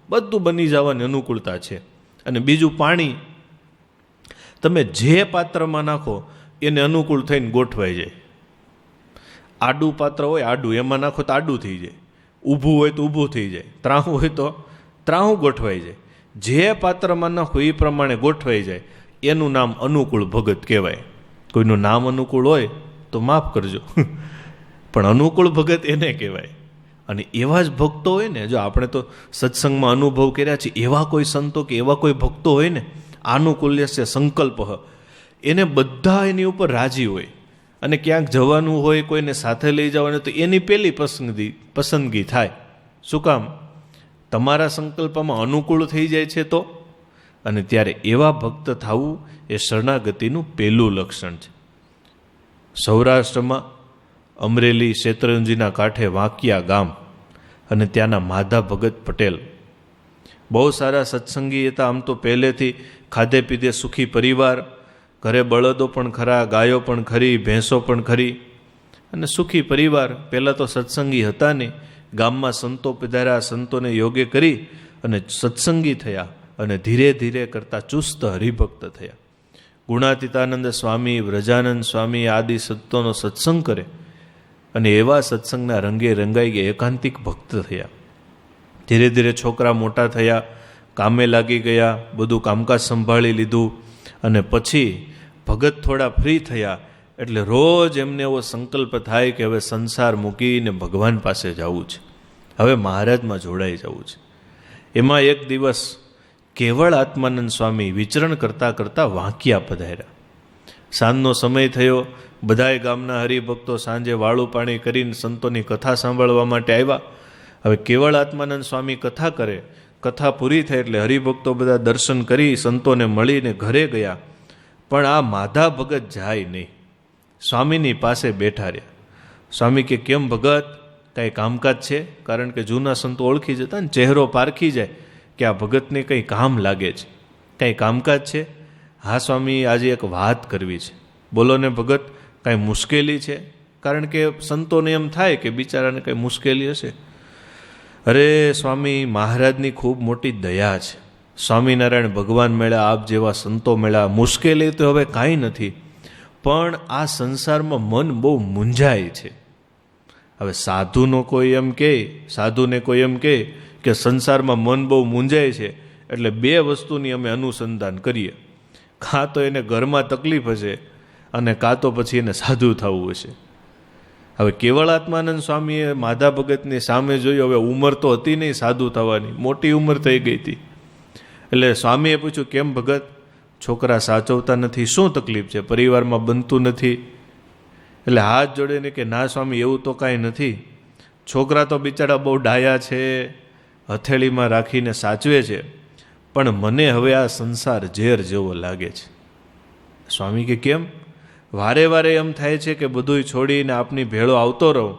બધું બની જવાની અનુકૂળતા છે. અને બીજું પાણી, તમે જે પાત્રમાં નાખો એને અનુકૂળ થઈને ગોઠવાઈ જાય. આડું પાત્ર હોય આડું, એમાં નાખો તો આડું થઈ જાય. ઊભું હોય તો ઊભું થઈ જાય. ત્રાહું હોય તો ત્રાહું ગોઠવાઈ જાય. જે પાત્રમાં નાખો એ પ્રમાણે ગોઠવાઈ જાય. એનું નામ અનુકૂળ ભગત કહેવાય. કોઈનું નામ અનુકૂળ હોય તો માફ કરજો, પણ અનુકૂળ ભગત એને કહેવાય. અને એવા જ ભક્તો હોય ને, જો આપણે તો સત્સંગમાં અનુભવ કર્યા છે, એવા કોઈ સંતો કે એવા કોઈ ભક્તો હોય ને, આનુકૂલ્યસ્ય સંકલ્પ, એને બધા એની ઉપર રાજી હોય. અને ક્યાંક જવાનું હોય, કોઈને સાથે લઈ જવાનું, તો એની પહેલી પસંદગી થાય. શું કામ? તમારા સંકલ્પમાં અનુકૂળ થઈ જાય છે તો. અને ત્યારે એવા ભક્ત થવું એ શરણાગતિનું પહેલું લક્ષણ છે. સૌરાષ્ટ્રમાં અમરેલી શેત્રુંજીના કાંઠે વાંકિયા ગામ અને ત્યાંના માધા ભગત પટેલ બહુ સારા સત્સંગી હતા. આમ તો પહેલેથી ખાધે પીધે સુખી પરિવાર, ઘરે બળદો પણ ખરા, ગાયો પણ ખરી, ભેંસો પણ ખરી, અને સુખી પરિવાર. પહેલાં તો સત્સંગી હતા નહીં. ગામમાં સંતો પધાર્યા, સંતોને યોગ્ય કરી અને સત્સંગી થયા અને ધીરે ધીરે કરતા ચુસ્ત હરિભક્ત થયા. ગુણાતીતાનંદ સ્વામી, વ્રજાનંદ સ્વામી આદિ સંતોનો સત્સંગ કરે અને એવા સત્સંગના રંગે રંગાઈ ગયા એકાંતિક ભક્ત થયા. ધીરે ધીરે છોકરા મોટા થયા, કામે લાગી ગયા, બધું કામકાજ સંભાળી લીધું. અને પછી ભગત થોડા ફ્રી થયા એટલે રોજ એમને એવો સંકલ્પ થાય કે હવે સંસાર મૂકીને ભગવાન પાસે જવું છે, હવે મહારાજમાં જોડાઈ જવું છે. એમાં એક દિવસ કેવળ આત્માનંદ સ્વામી વિચરણ કરતાં કરતાં વાંકિયા પધાર્યા. સાંજનો સમય થયો. બધાય ગામના હરિભક્તો સાંજે વાળું પાણી કરીને સંતોની કથા સાંભળવા માટે આવ્યા. હવે કેવળ આત્માનંદ સ્વામી કથા કરે. કથા પૂરી થઈ એટલે હરિભક્તો બધા દર્શન કરી સંતોને મળીને ઘરે ગયા. પણ આ માધા ભગત જાય નહીં, સ્વામીની પાસે બેઠા રહ્યા. સ્વામી કે કેમ ભગત, કાંઈ કામકાજ છે? કારણ કે જૂના સંતો ઓળખી જતા ને, ચહેરો પારખી જાય કે આ ભગતને કંઈ કામ લાગે છે, કાંઈ કામકાજ છે? હા સ્વામી, આજે એક વાત કરવી છે. બોલો ને ભગત, કાંઈ મુશ્કેલી છે? કારણ કે સંતોને એમ થાય કે બિચારાને કંઈ મુશ્કેલી હશે. અરે સ્વામી, મહારાજની ખૂબ મોટી દયા છે. સ્વામિનારાયણ ભગવાન મળ્યા, આપ જેવા સંતો મળ્યા. મુશ્કેલી તો હવે કાંઈ નથી, પણ આ સંસારમાં મન બહુ મૂંઝાય છે. હવે સાધુને કોઈ એમ કહે કે સંસારમાં મન બહુ મૂંઝાય છે, એટલે બે વસ્તુની અમે અનુસંધાન કરીએ. કાં તો એને ઘરમાં તકલીફ હશે અને કાં તો પછી એને સાધુ થવું હશે. હવે કેવળ આત્માનંદ સ્વામીએ માધા ભગતની સામે જોયું. હવે ઉંમર તો હતી નહીં સાધુ થવાની, મોટી ઉંમર થઈ ગઈ હતી. એટલે સ્વામીએ પૂછ્યું, કેમ ભગત, છોકરા સાચવતા નથી, શું તકલીફ છે, પરિવારમાં બનતું નથી? એટલે હાથ જોડીને કે ના સ્વામી, એવું તો કાંઈ નથી. છોકરા તો બિચારા બહુ ડાયા છે, હથેળીમાં રાખીને સાચવે છે, પણ મને હવે આ સંસાર ઝેર જેવો લાગે છે. સ્વામી કે કેમ? વારે વારે એમ થાય છે કે બધુંય છોડીને આપની ભેળો આવતો રહું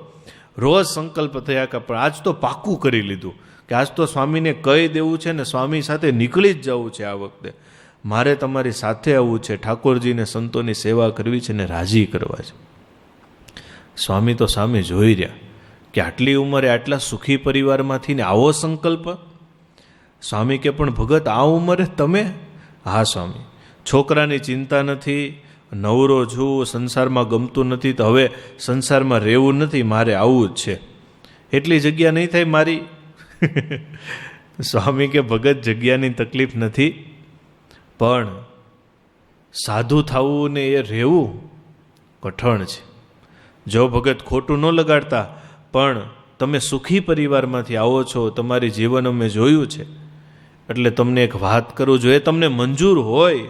રોજ સંકલ્પ થયા કે પણ આજ તો પાક્કું કરી લીધું કે આજ તો સ્વામીને કહી દેવું છે ને સ્વામી સાથે નીકળી જ જવું છે. આ વખતે મારે તમારી સાથે આવવું છે, ઠાકોરજીને સંતોની સેવા કરવી છે ને રાજી કરવા છે. સ્વામી તો સામે જોઈ રહ્યા કે આટલી ઉંમરે આટલા સુખી પરિવારમાંથી ને આવો સંકલ્પ. સ્વામી કે પણ ભગત આ ઉંમરે તમે? હા સ્વામી, છોકરાની ચિંતા નથી, નવરો છું, સંસારમાં ગમતું નથી, તો હવે સંસારમાં રહેવું નથી, મારે આવવું જ છે. એટલી જગ્યા નહીં થાય મારી? સ્વામી કે ભગત જગ્યાની તકલીફ નથી, પણ સાધુ થવું ને એ રહેવું કઠણ છે. જો ભગત ખોટું ન લગાડતા, પણ તમે સુખી પરિવારમાંથી આવો છો, તમારી જીવન અમે જોયું છે, એટલે તમને એક વાત કરું, જો એ તમને મંજૂર હોય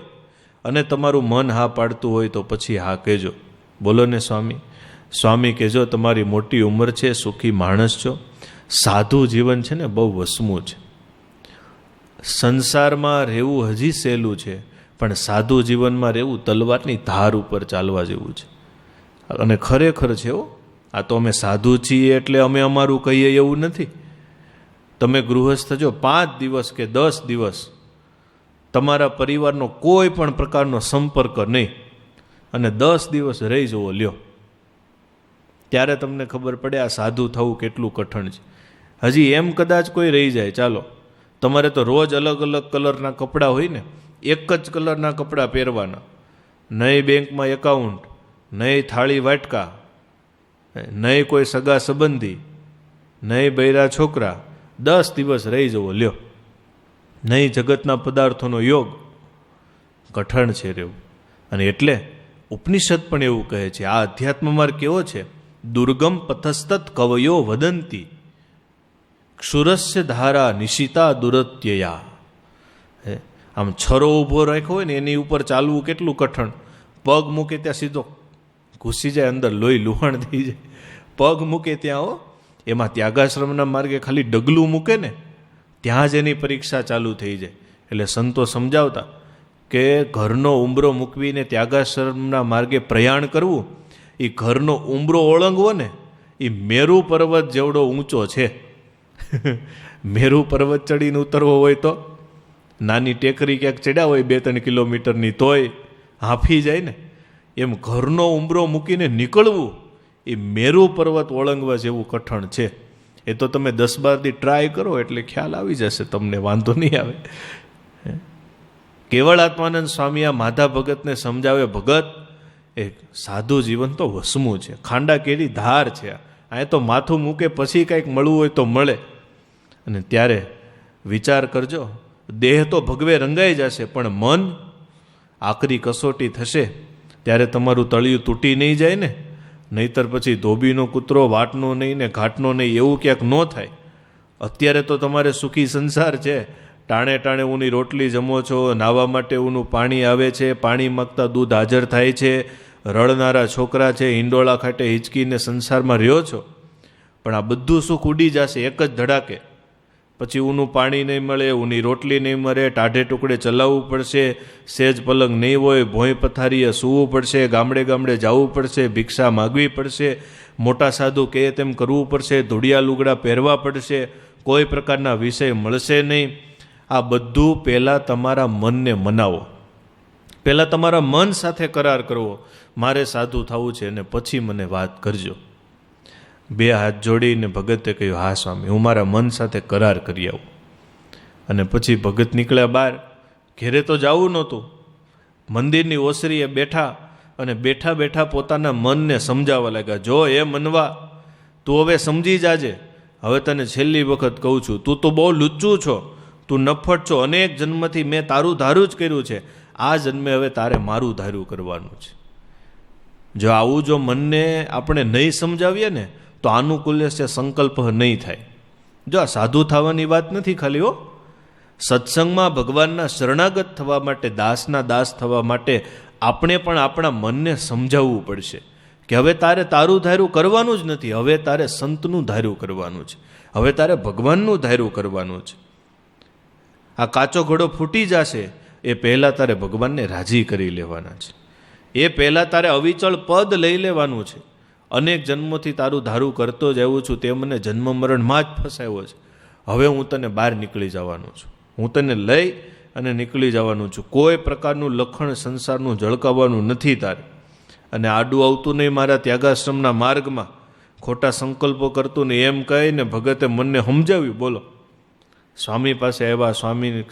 અને તમારું મન હા પાડતું હોય તો પછી હા કહેજો. બોલો ને સ્વામી. સ્વામી કહેજો તમારી મોટી ઉંમર છે, સુખી માણસ છો, સાધુ જીવન છે ને બહુ વસમું છે. સંસારમાં રહેવું હજી સહેલું છે, પણ સાધુ જીવનમાં રહેવું તલવારની ધાર ઉપર ચાલવા જેવું છે. અને ખરેખર છે હો. આ તો અમે સાધુ છીએ એટલે અમે અમારું કહીએ એવું નથી. તમે ગૃહસ્થ જો 5 દિવસ કે 10 દિવસ તમારા પરિવારનો કોઈ પણ પ્રકારનો સંપર્ક નહીં અને 10 દિવસ રહી જવો લ્યો, ત્યારે તમને ખબર પડે આ સાધુ થવું કેટલું કઠણ છે. હજી એમ કદાચ કોઈ રહી જાય, ચાલો તમારે તો રોજ અલગ અલગ કલરના કપડાં હોય ને, એક જ કલરના કપડાં પહેરવાના, નહીં બેંકમાં એકાઉન્ટ, નહીં થાળી વાટકા, નહીં કોઈ સગા સંબંધી, નહીં બૈરા છોકરા, 10 દિવસ રહી જવો લ્યો, નહીં જગતના પદાર્થોનો યોગ. કઠણ છે રહેવું. અને એટલે ઉપનિષદ પણ એવું કહે છે, આ અધ્યાત્મ માર્ગ કેવો છે? દુર્ગમ પથસ્તત કવયો વદંતી ક્ષુરસ્ય ધારા નિશિતા દુરત્યયા. આમ છરો ઊભો રાખ્યો હોય ને એની ઉપર ચાલવું કેટલું કઠણ. પગ મૂકે ત્યાં સીધો ઘૂસી જાય અંદર, લોહી લુહાણ થઈ જાય. પગ મૂકે ત્યાં હો, એમાં ત્યાગાશ્રમના માર્ગે ખાલી ડગલું મૂકે ને ત્યાં જ એની પરીક્ષા ચાલુ થઈ જાય. એટલે સંતો સમજાવતા કે ઘરનો ઉંબરો મૂકવીને ત્યાગાશ્રમના માર્ગે પ્રયાણ કરવું, એ ઘરનો ઉંબરો ઓળંગવો ને એ મેરુ પર્વત જેવડો ઊંચો છે. મેરુ પર્વત ચડીને ઉતરવો હોય તો નાની ટેકરી ક્યાંક ચડ્યા હોય 2-3 કિલોમીટરની તોય હાંફી જાય ને, એમ ઘરનો ઉંબરો મૂકીને નીકળવું એ મેરુ પર્વત ઓળંગવા જેવું કઠણ છે. એ તો તમે 10-12 દી ટ્રાય કરો એટલે ખ્યાલ આવી જશે, તમને વાંધો નહીં આવે. કેવળ આત્માનંદ સ્વામી આ માધા ભગતને સમજાવે, ભગત એ સાધુ જીવન તો વસમું છે, ખાંડા કેરી ધાર છે. આ તો માથું મૂકે પછી કંઈક મળવું હોય તો મળે. અને ત્યારે વિચાર કરજો, દેહ તો ભગવે રંગાઈ જશે, પણ મન આકરી કસોટી થશે ત્યારે તમારું તળિયું તૂટી નહીં જાય ને. નહીતર પછી ધોબીનો કૂતરો વાટનો નહીં ને ઘાટનો નહીં એવું ક્યાંક ન થાય. અત્યારે તો તમારે સુખી સંસાર છે, ટાણે ટાણે ઊની રોટલી જમો છો, નાહવા માટે ઊનું પાણી આવે છે, પાણી માગતા દૂધ હાજર થાય છે, રડનારા છોકરા છે, હિંડોળા ખાટે હિંચકીને સંસારમાં રહ્યો છો. પણ આ બધું સુખ ઉડી જશે એક જ ધડાકે. પછી ઊનું પાણી નહીં મળે, ઊની રોટલી નહીં મળે, ટાઢે ટુકડે ચલાવવું પડશે, સેજ પલંગ નહીં હોય, ભોંય પથારીએ સૂવું પડશે, ગામડે ગામડે જવું પડશે, ભિક્ષા માગવી પડશે, મોટા સાધુ કહે તેમ કરવું પડશે, ધોળિયા લુગડા પહેરવા પડશે, કોઈ પ્રકારના વિષય મળશે નહીં. આ બધું પહેલાં તમારા મનને મનાવો, પહેલાં તમારા મન સાથે કરાર કરવો, મારે સાધુ થવું છે, અને પછી મને વાત કરજો. 2 હાથ જોડીને ભગતે કહ્યું, હા સ્વામી, હું મારા મન સાથે કરાર કરી આવું. અને પછી ભગત નીકળ્યા બહાર. ઘેરે તો જવું નહોતું, મંદિરની ઓસરીએ બેઠા અને બેઠા બેઠા પોતાના મનને સમજાવવા લાગ્યા, જો એ મનવા, તું હવે સમજી જાજે, હવે તને છેલ્લી વખત કહું છું, તું તો બહુ લુચ્ચું છો, તું નફટ છો, અનેક જન્મથી મેં તારું ધારું જ કર્યું છે, આ જન્મે હવે તારે મારું ધાર્યું કરવાનું છે. જો આવું જો મનને આપણે નહીં સમજાવીએ ને તો આનુકૂલ્ય છે સંકલ્પ નહીં થાય. જો આ સાધુ થવાની વાત નથી ખાલી હો, સત્સંગમાં ભગવાનના શરણાગત થવા માટે, દાસના દાસ થવા માટે આપણે પણ આપણા મનને સમજાવવું પડશે કે હવે તારે તારું ધાર્યું કરવાનું જ નથી, હવે તારે સંતનું ધાર્યું કરવાનું છે, હવે તારે ભગવાનનું ધાર્યું કરવાનું છે. આ કાચો ઘડો ફૂટી જશે એ પહેલાં તારે ભગવાનને રાજી કરી લેવાના છે, એ પહેલાં તારે અવિચળ પદ લઈ લેવાનું છે. અનેક જન્મોથી તારું ધારું કરતો જ આવ્યો છું, તે મને જન્મ મરણમાં જ ફસાયો છે. હવે હું તને બહાર નીકળી જવાનું છું, હું તને લઈ અને નીકળી જવાનું છું. કોઈ પ્રકારનું લખણ સંસારનું ઝળકાવવાનું નથી તારે. અને આડું આવતું નહીં મારા ત્યાગાશ્રમના માર્ગમાં, ખોટા સંકલ્પો કરતું નહીં, એમ કહીને ભગતે મનને સમજાવ્યું. બોલો, સ્વામી પાસે આવ્યા.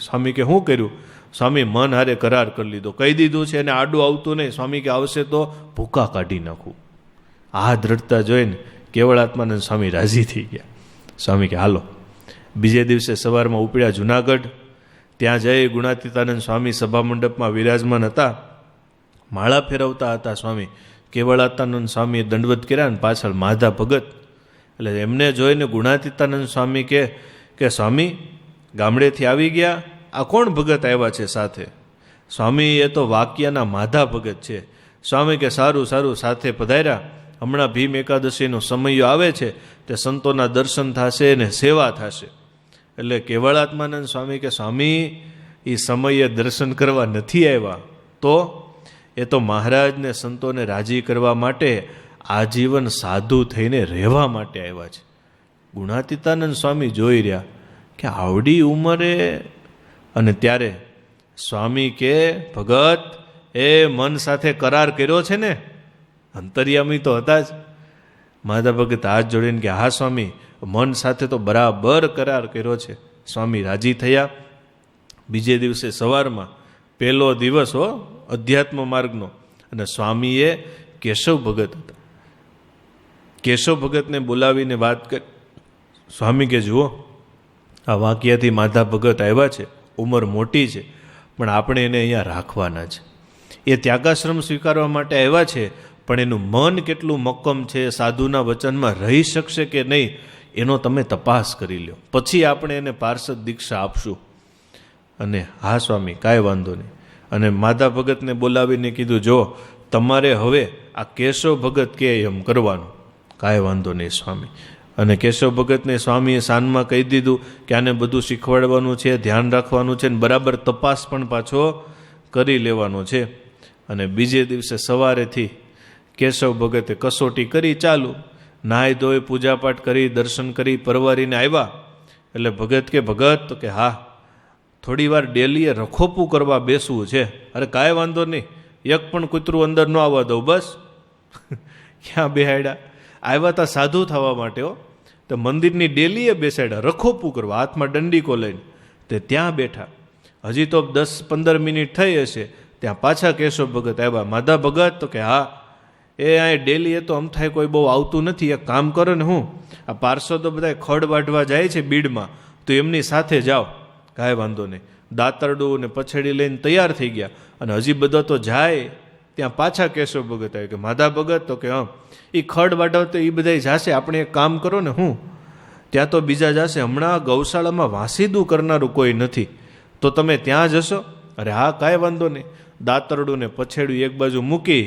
સ્વામી કે શું કર્યું? સ્વામી મન હારે કરાર કરી લીધો, કહી દીધું છે, અને આડું આવતું નહીં. સ્વામી કે આવશે તો ભૂકા કાઢી નાખું. આ દ્રઢતા જોઈને કેવળાત્માનંદ સ્વામી રાજી થઈ ગયા. સ્વામી કે હાલો. બીજે દિવસે સવારમાં ઉપડ્યા જુનાગઢ. ત્યાં જઈ ગુણાતીતાનંદ સ્વામી સભા મંડપમાં વિરાજમાન હતા, માળા ફેરવતા હતા. સ્વામી કેવળાત્માનંદ સ્વામીએ દંડવત કર્યા ને પાછળ માધા ભગત. એટલે એમને જોઈને ગુણાતીતાનંદ સ્વામી કે સ્વામી ગામડેથી આવી ગયા, આ કોણ ભગત આવ્યા છે સાથે? સ્વામી એ તો વાક્યના માધા ભગત છે. સ્વામી કે સારું સારું, સાથે પધાર્યા. હમણાં ભીમ એકાદશીનો સમય આવે છે, તે સંતોના દર્શન થશે અને સેવા થશે. એટલે કેવળાત્માનંદ સ્વામી કે સ્વામી એ સમયે દર્શન કરવા નથી આવ્યા, તો એ તો મહારાજને સંતોને રાજી કરવા માટે આજીવન સાધુ થઈને રહેવા માટે આવ્યા છે. ગુણાતીતાનંદ સ્વામી જોઈ રહ્યા કે આવડી ઉંમરે, અને ત્યારે સ્વામી કે ભગત એ મન સાથે કરાર કર્યો છે ને? અંતર્યામી તો હતા જ. માધા ભગત હાથ જોડીને કે હા સ્વામી, મન સાથે તો બરાબર કરાર કર્યો છે. સ્વામી રાજી થયા. બીજે દિવસે સવારમાં પહેલો દિવસ હો અધ્યાત્મ માર્ગનો, અને સ્વામીએ કેશવ ભગત હતા, કેશવ ભગતને બોલાવીને વાત કરી. સ્વામી કે જુઓ, આ વાંકિયાથી માધા ભગત આવ્યા છે, ઉંમર મોટી છે, પણ આપણે એને અહીંયા રાખવાના છે. એ ત્યાગાશ્રમ સ્વીકારવા માટે આવ્યા છે, પણ એનું મન કેટલું મક્કમ છે, સાધુના વચનમાં રહી શકશે કે નહીં, એનો તમે તપાસ કરી લો, પછી આપણે એને પાર્ષદ દીક્ષા આપશું. અને હા સ્વામી કાંઈ વાંધો નહીં. અને માધા ભગતને બોલાવીને કીધું, જો તમારે હવે આ કેશવ ભગત કે એમ કરવાનું. કાંઈ વાંધો નહીં સ્વામી. અને કેશવ ભગતને સ્વામીએ સાનમાં કહી દીધું કે આને બધું શીખવાડવાનું છે, ધ્યાન રાખવાનું છે, ને બરાબર તપાસ પણ પાછો કરી લેવાનો છે. અને બીજે દિવસે સવારેથી કેશવ ભગતે કસોટી કરી ચાલુ. નાહી ધોઈ પૂજાપાઠ કરી, દર્શન કરી, પરવારીને આવ્યા. એટલે ભગત કે ભગત, તો કે હા થોડી વાર ડેલીએ રખોપું કરવા બેસવું છે. અરે કાંઈ વાંધો નહીં, એક પણ કૂતરું અંદર ન આવવા દઉં, બસ. ક્યાં બેહાડ્યા? આવ્યા હતા સાધુ થવા માટે હો, તો મંદિરની ડેલીએ બેસાડ્યા રખોપું કરવા, હાથમાં દંડીકો લઈને. તે ત્યાં બેઠા. હજી તો 10-15 મિનિટ થઈ હશે, ત્યાં પાછા કેશવ ભગત આવ્યા. માધા ભગત, તો કે હા એ અહીં ડેલી એ તો આમ થાય કોઈ બહુ આવતું નથી, એક કામ કરો ને, હું આ પાર્ષદો બધા ખડ વાઢવા જાય છે બીડમાં, તો એમની સાથે જાઓ. કાંઈ વાંધો નહીં. દાતરડું ને પછડી લઈને તૈયાર થઈ ગયા. અને હજી બધા તો જાય, ત્યાં પાછા કેશવ ભગત આવે કે માધા ભગત, તો કે હા એ ખડ વાઢવ તો એ બધા જાશે, આપણે એક કામ કરો ને, હું ત્યાં તો બીજા જાશે, હમણાં ગૌશાળામાં વાસીદું કરનારું કોઈ નથી, તો તમે ત્યાં જશો? અરે હા કાંઈ વાંધો નહીં. દાતરડું ને પછેડું એક બાજુ મૂકી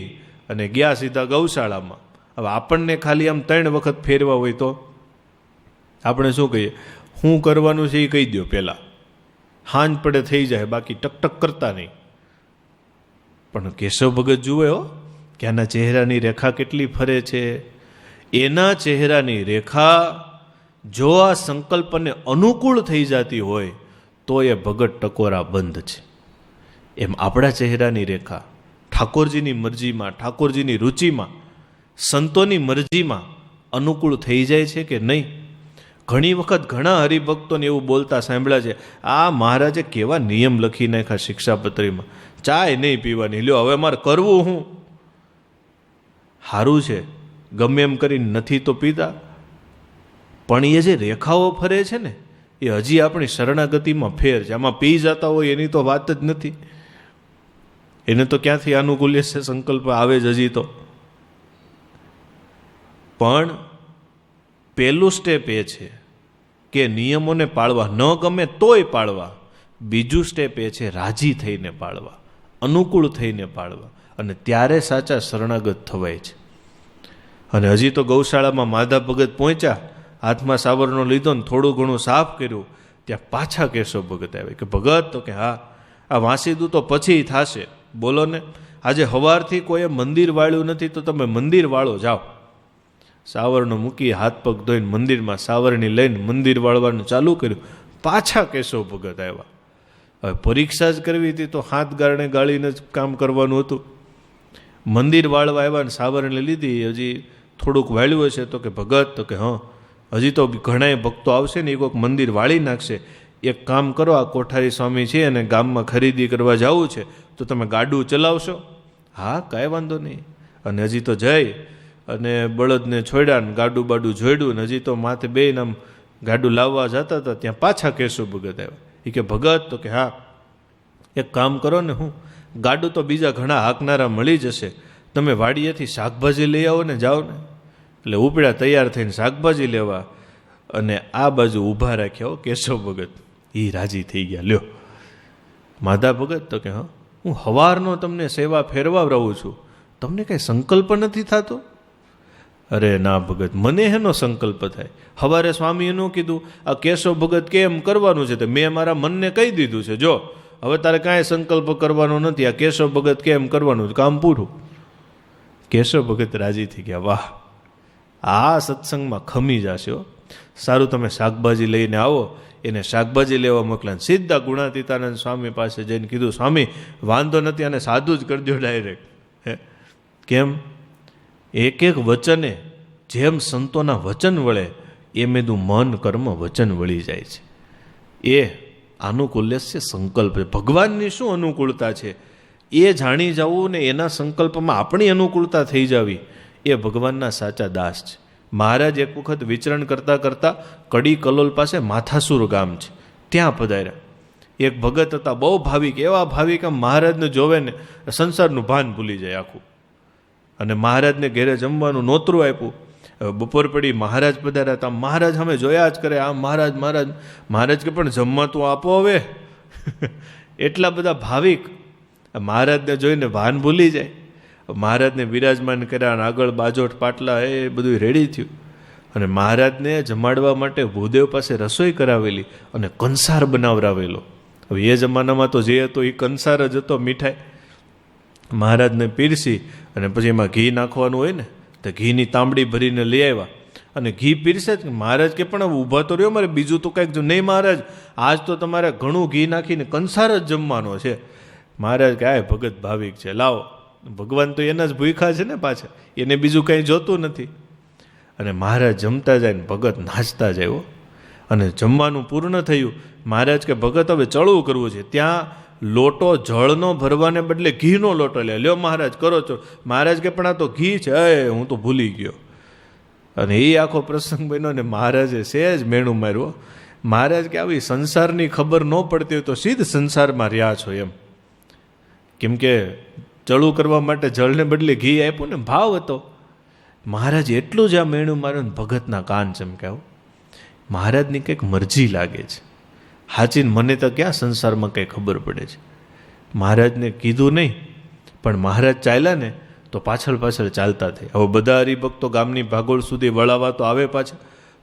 અને ગયા સીધા ગૌશાળામાં. હવે આપણને ખાલી આમ 3 વખત ફેરવા હોય તો આપણે શું કહીએ? શું કરવાનું છે એ કહી દો પહેલાં, હાંજ પડે થઈ જાય, બાકી ટકટક કરતા નહીં. પણ કેશવ ભગત જુએ હો કે આના ચહેરાની રેખા કેટલી ફરે છે. એના ચહેરાની રેખા જો આ સંકલ્પને અનુકૂળ થઈ જતી હોય તો એ ભગત ટકોરા બંધ છે. એમ આપણા ચહેરાની રેખા ઠાકોરજીની મરજીમાં, ઠાકોરજીની રુચિમાં, સંતોની મરજીમાં અનુકૂળ થઈ જાય છે કે નહીં? ઘણી વખત ઘણા હરિભક્તોને એવું બોલતા સાંભળ્યા છે, આ મહારાજે કેવા નિયમ લખી નાખ્યા શિક્ષાપત્રીમાં, ચાય નહીં પીવાની, લ્યો હવે મારે કરવું હું? સારું છે, ગમે એમ કરીને નથી તો પીતા, પણ એ જે રેખાઓ ફરે છે ને એ હજી આપણી શરણાગતિમાં ફેર છે. આમાં પી જતા હોય એની તો વાત જ નથી, એને તો ક્યાંથી અનુકૂલ્ય છે સંકલ્પ આવે જ હજી તો. પણ પહેલું સ્ટેપ એ છે કે નિયમોને પાળવા, ન ગમે તોય પાળવા. બીજું સ્ટેપ એ છે રાજી થઈને પાળવા, અનુકૂળ થઈને પાળવા, અને ત્યારે સાચા શરણાગત થવાય છે. અને હજી તો ગૌશાળામાં માધા ભગત પહોંચ્યા, હાથમાં સાવરનો લીધો ને થોડું ઘણું સાફ કર્યું, ત્યાં પાછા કેશવ ભગત આવે કે ભગત, તો કે હા આ વાંસીદું તો પછી થશે, બોલો ને. આજે સવારથી કોઈએ મંદિર વાળ્યું નથી તો તમે મંદિર વાળો જાઓ. સાવરનો મૂકી હાથ પગ ધોઈને મંદિરમાં સાવરણી લઈને મંદિર વાળવાનું ચાલુ કર્યું. પાછા કેશવ ભગત આવ્યા. હવે પરીક્ષા જ કરવી હતી તો હાથ ગાળને ગાળીને જ કામ કરવાનું હતું. મંદિર વાળવા આવ્યા ને સાવરણી લીધી. હજી થોડુંક વાળ્યું હશે તો કે ભગત, તો કે હા હજી તો ઘણા ભક્તો આવશે ને એ કોઈક મંદિર વાળી નાખશે. એક કામ કરો, આ કોઠારી સ્વામી છે અને ગામમાં ખરીદી કરવા જવું છે તો તમે ગાડું ચલાવશો? હા કાંઈ વાંધો નહીં. અને હજી તો જઈ અને બળદને છોડ્યા ને ગાડું બાડું જોડ્યું ને હજી તો માથે બેન આમ ગાડું લાવવા જતા હતા ત્યાં પાછા કેશવ ભગત આવ્યા. એ કે ભગત, તો કે હા એક કામ કરો ને, હું ગાડું તો બીજા ઘણા હાંકનારા મળી જશે, તમે વાડીએથી શાકભાજી લઈ આવો ને જાઓ ને. એટલે ઉપડ્યા તૈયાર થઈને શાકભાજી લેવા અને આ બાજુ ઊભા રાખ્યા કેશવ ભગત. એ રાજી થઈ ગયા. લ્યો માધા ભગત, તો કે હા હું હવારનો તમને સેવા ફેરવા રહું છું, તમને કંઈ સંકલ્પ નથી થતો? અરે ના ભગત, મને એનો સંકલ્પ થાય. હવારે સ્વામી એનું કીધું આ કેશવ ભગત કેમ કરવાનું છે તો મેં મારા મનને કહી દીધું છે, જો હવે તારે કાંઈ સંકલ્પ કરવાનો નથી, આ કેશવ ભગત કેમ કરવાનું, કામ પૂરું. કેશવ ભગત રાજી થઈ ગયા. વાહ, આ સત્સંગમાં ખમી જશે હો. સારું તમે શાકભાજી લઈને આવો. એને શાકભાજી લેવા મોકલ્યા. સીધા ગુણાતીતાનંદ સ્વામી પાસે જઈને કીધું, સ્વામી વાંધો નથી આને સાદું જ કરી દો ડાયરેક્ટ. કેમ? એક એક વચને જેમ સંતોના વચન વળે એમ એનું મન કર્મ વચન વળી જાય છે. એ અનુકૂલ્ય છે સંકલ્પ. ભગવાનની શું અનુકૂળતા છે એ જાણી જવું ને એના સંકલ્પમાં આપણી અનુકૂળતા થઈ જવી, એ ભગવાનના સાચા દાસ છે. મહારાજ એક વખત વિચરણ કરતાં કરતાં કડી કલોલ પાસે માથાસુર ગામ છે ત્યાં પધાર્યા. એક ભગત હતા બહુ ભાવિક, એવા ભાવિક આમ મહારાજને જોવે ને સંસારનું ભાન ભૂલી જાય આખું. અને મહારાજને ઘેરે જમવાનું નોતરું આપ્યું. બપોર પડી મહારાજ પધાર્યા હતા. મહારાજ અમે જોયા જ કરે, આમ મહારાજ મહારાજ મહારાજ કે પણ જમવા તો આપો હવે. એટલા બધા ભાવિક મહારાજને જોઈને ભાન ભૂલી જાય. મહારાજને બિરાજમાન કર્યા અને આગળ બાજોટ પાટલા એ બધું રેડી થયું. અને મહારાજને જમાડવા માટે ભૂદેવ પાસે રસોઈ કરાવેલી અને કંસાર બનાવરાવેલો. હવે એ જમાનામાં તો જે હતો એ કંસાર જ હતો, મીઠાઈ. મહારાજને પીરસી અને પછી એમાં ઘી નાખવાનું હોય ને તો ઘીની તાંબડી ભરીને લઈ આવ્યા અને ઘી પીરસે જ. મહારાજ કે પણ ઊભા તો રહ્યો, મારે બીજું તો કંઈક નહીં મહારાજ, આજ તો તમારે ઘણું ઘી નાખીને કંસાર જ જમવાનો છે. મહારાજ કે આ ભગત ભાવિક છે, લાવો. ભગવાન તો એના જ ભૂખ્યા છે ને પાછા, એને બીજું કંઈ જોતું નથી. અને મહારાજ જમતા જાય ને ભગત નાચતા જાય. અને જમવાનું પૂર્ણ થયું. મહારાજ કે ભગત હવે ચડવું કરવું છે. ત્યાં લોટો જળનો ભરવાને બદલે ઘીનો લોટો લ્યો મહારાજ કરો છો. મહારાજ કે પણ આ તો ઘી છે, હું તો ભૂલી ગયો. અને એ આખો પ્રસંગ બન્યો ને મહારાજે સહેજ મેણું માર્યું. મહારાજ કે આવી સંસારની ખબર ન પડતી હોય તો સીધ સંસારમાં રહ્યા છો એમ. કેમ કે ચડું કરવા માટે જળને બદલે ઘી આપ્યું ને, ભાવ હતો. મહારાજ એટલું જ આ મેણું માર્યું ને ભગતના કાન ચમક્યા. મહારાજની કંઈક મરજી લાગે છે. હાચીને મને તો ક્યાં સંસારમાં કંઈ ખબર પડે છે. મહારાજને કીધું નહીં પણ મહારાજ ચાલ્યા ને તો પાછળ પાછળ ચાલતા થઈ. હવે બધા હરિભક્તો ગામની ભાગોળ સુધી વળાવા તો આવે પાછા,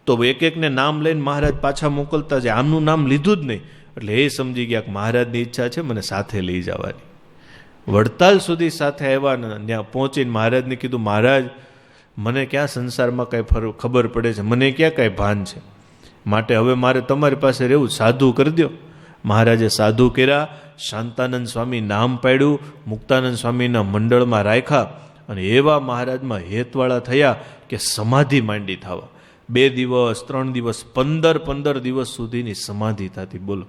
તો એક એકને નામ લઈને મહારાજ પાછા મોકલતા જાય. આમનું નામ લીધું જ નહીં એટલે એ સમજી ગયા કે મહારાજની ઈચ્છા છે મને સાથે લઈ જવાની. વડતાલ સુધી સાથે આવ્યા ને ત્યાં પહોંચીને મહારાજને કીધું, મહારાજ મને ક્યાં સંસારમાં કાંઈ ખબર પડે છે, મને ક્યાં કાંઈ ભાન છે, માટે હવે મારે તમારી પાસે રહેવું, સાધુ કરી દો. મહારાજે સાધુ કર્યા. શાંતાનંદ સ્વામી નામ પાડ્યું, મુક્તાનંદ સ્વામીના મંડળમાં રાખ્યા અને એવા મહારાજમાં હેતવાળા થયા કે સમાધિ માંડી થવા. 2 દિવસ 3 દિવસ 15 દિવસ સુધીની સમાધિ થતી. બોલો.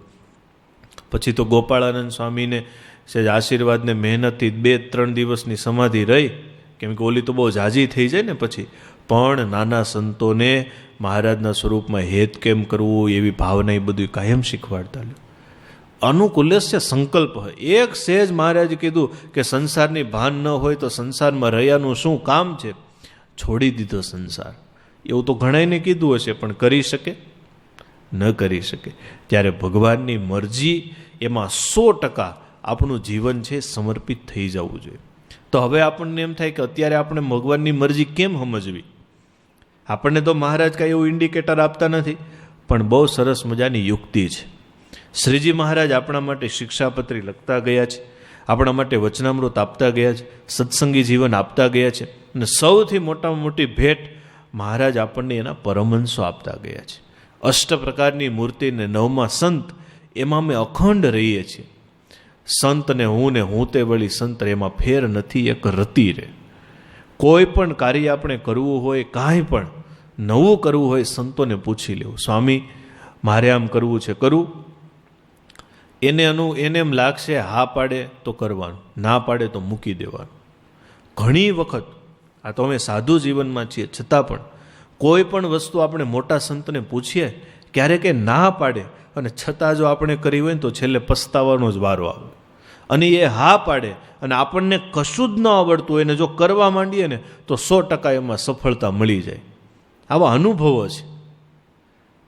પછી તો ગોપાળાનંદ સ્વામીને સહેજ આશીર્વાદને મહેનતથી 2-3 દિવસની સમાધિ રહી, કેમ કે ઓલી તો બહુ ઝાઝી થઈ જાય ને પછી. પણ નાના સંતોને મહારાજના સ્વરૂપમાં હેત કેમ કરવું એવી ભાવના એ બધું કાયમ શીખવાડતા. અનુકૂલ્ય સંકલ્પ હોય. એક સહેજ મહારાજે કીધું કે સંસારની ભાન ન હોય તો સંસારમાં રહ્યાનું શું કામ છે, છોડી દીધો સંસાર. એવું તો ઘણાને કીધું હશે પણ કરી શકે ન કરી શકે. ત્યારે ભગવાનની મરજી એમાં 100% આપણું જીવન છે સમર્પિત થઈ જવું જોઈએ. તો હવે આપણને એમ થાય કે અત્યારે આપણે ભગવાનની મરજી કેમ સમજવી. આપણને તો મહારાજ કાંઈ એવું ઇન્ડિકેટર આપતા નથી, પણ બહુ સરસ મજાની યુક્તિ છે. શ્રીજી મહારાજ આપણા માટે શિક્ષાપત્રી લખતા ગયા છે, આપણા માટે વચનામૃત આપતા ગયા છે, સત્સંગી જીવન આપતા ગયા છે. અને સૌથી મોટામાં મોટી ભેટ મહારાજ આપણને એના પરમહંસો આપતા ગયા છે. અષ્ટ પ્રકારની મૂર્તિને 9મા સંત, એમાં અમે અખંડ રહીએ છીએ. સંત ને હું તે વળી સંત, એમાં ફેર નથી, એક રતી રે. કોઈ પણ કાર્ય આપણે કરવું હોય, કાંઈ પણ નવું કરવું હોય, સંતોને પૂછી લેવું, સ્વામી મારે આમ કરવું છે, કરું? એને એમ લાગશે, હા પાડે તો કરવાનું, ના પાડે તો મૂકી દેવાનું. ઘણી વખત આ તો અમે સાધુ જીવનમાં છીએ, છતાં પણ કોઈ પણ વસ્તુ આપણે મોટા સંતને પૂછીએ, ક્યારેક એ ના પાડે અને છતાં જો આપણે કરી હોય ને તો છેલ્લે પસ્તાવાનો જ વારો આવે. અને એ હા પાડે અને આપણને કશું જ ન આવડતું હોય ને જો કરવા માંડીએ ને તો 100% એમાં સફળતા મળી જાય. આવા અનુભવો છે.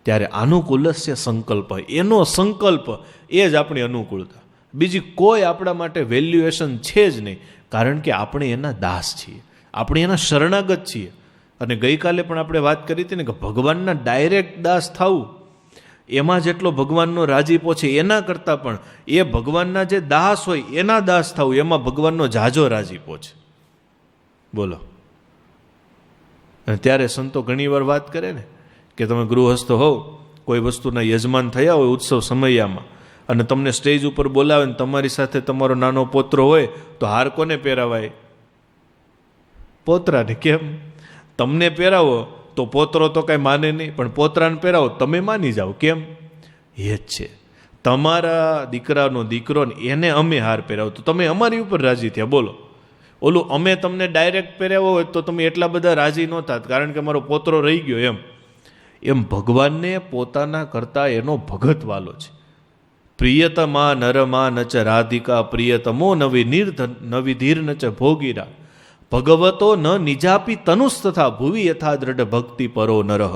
ત્યારે અનુકૂલસ્ય સંકલ્પ, એનો સંકલ્પ એ જ આપણી અનુકૂળતા. બીજી કોઈ આપણા માટે વેલ્યુએશન છે જ નહીં, કારણ કે આપણે એના દાસ છીએ, આપણે એના શરણાગત છીએ. અને ગઈકાલે પણ આપણે વાત કરી હતી ને કે ભગવાનના ડાયરેક્ટ દાસ થવું, એમાં જેટલો ભગવાનનો રાજીપો છે એના કરતાં પણ એ ભગવાનના જે દાસ હોય એના દાસ થવું, એમાં ભગવાનનો ઝાઝો રાજીપો છે. બોલો. અને ત્યારે સંતો ઘણી વાર વાત કરે ને કે તમે ગૃહસ્થ હોવ, કોઈ વસ્તુના યજમાન થયા હોય ઉત્સવ સમયમાં, અને તમને સ્ટેજ ઉપર બોલાવે ને તમારી સાથે તમારો નાનો પોત્રો હોય, તો હાર કોને પહેરાવાય? પોતરાને. કેમ? તમને પહેરાવો તો પોતરો તો કાંઈ માને નહીં, પણ પોતરાને પહેરાવો તમે માની જાઓ. કેમ? એ જ છે. તમારા દીકરાનો દીકરો ને એને અમે હાર પહેરાવો તો તમે અમારી ઉપર રાજી થયા. બોલો. ઓલું અમે તમને ડાયરેક્ટ પહેરાવો હોય તો તમે એટલા બધા રાજી ન થાત, કારણ કે મારો પોતરો રહી ગયો. એમ ભગવાનને પોતાના કરતા એનો ભગત વાલો છે. પ્રિયતમા નરમાં નચ રાધિકા, પ્રિયતમો નવિધીર નચ ભોગીરા, ભગવતો ન નિજાપી તનુસ તથા ભુવી યથા દ્રઢ ભક્તિ પરો નરહ.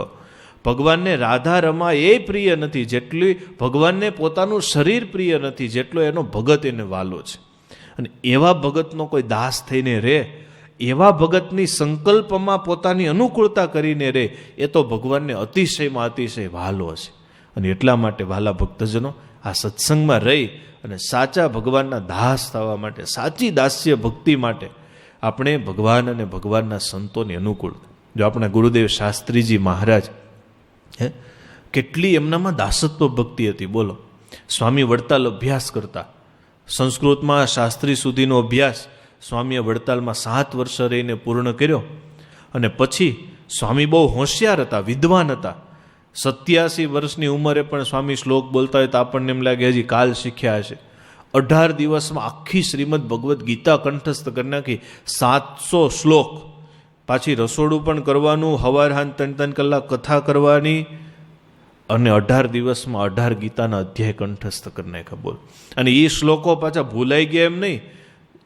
ભગવાનને રાધા રમા એ પ્રિય નથી જેટલી ભગવાનને પોતાનું શરીર પ્રિય નથી, જેટલો એનો ભગત એને વાલો છે. અને એવા ભગતનો કોઈ દાસ થઈને રહે, એવા ભગતની સંકલ્પમાં પોતાની અનુકૂળતા કરીને રહે, એ તો ભગવાનને અતિશયમાં અતિશય વાલો છે. અને એટલા માટે વાલા ભક્તજનો, આ સત્સંગમાં રહી અને સાચા ભગવાનના દાસ થવા માટે, સાચી દાસ્ય ભક્તિ માટે આપણે ભગવાન અને ભગવાનના સંતોની અનુકૂળ. જો આપણા ગુરુદેવ શાસ્ત્રીજી મહારાજ, કેટલી એમનામાં દાસત્વ ભક્તિ હતી. બોલો. સ્વામી વડતાલ અભ્યાસ કરતા, સંસ્કૃતમાં શાસ્ત્રી સુધીનો અભ્યાસ સ્વામીએ વડતાલમાં 7 વર્ષ રહીને પૂર્ણ કર્યો. અને પછી સ્વામી બહુ હોશિયાર હતા, વિદ્વાન હતા. 87 વર્ષની ઉંમરે પણ સ્વામી શ્લોક બોલતા હોય તો આપણને એમ લાગે હજી કાલ શીખ્યા હશે. 18 દિવસમાં આખી શ્રીમદ ભગવદ્ ગીતા કંઠસ્થ કરી નાખી, 700 શ્લોક. પાછી રસોડું પણ કરવાનું, હવાર હાંજ 3-3 કલાક કથા કરવાની, અને 18 દિવસમાં 18 ગીતાના અધ્યાય કંઠસ્થ કરી નાખ્યા. બોલ. અને એ શ્લોકો પાછા ભૂલાઈ ગયા એમ નહીં,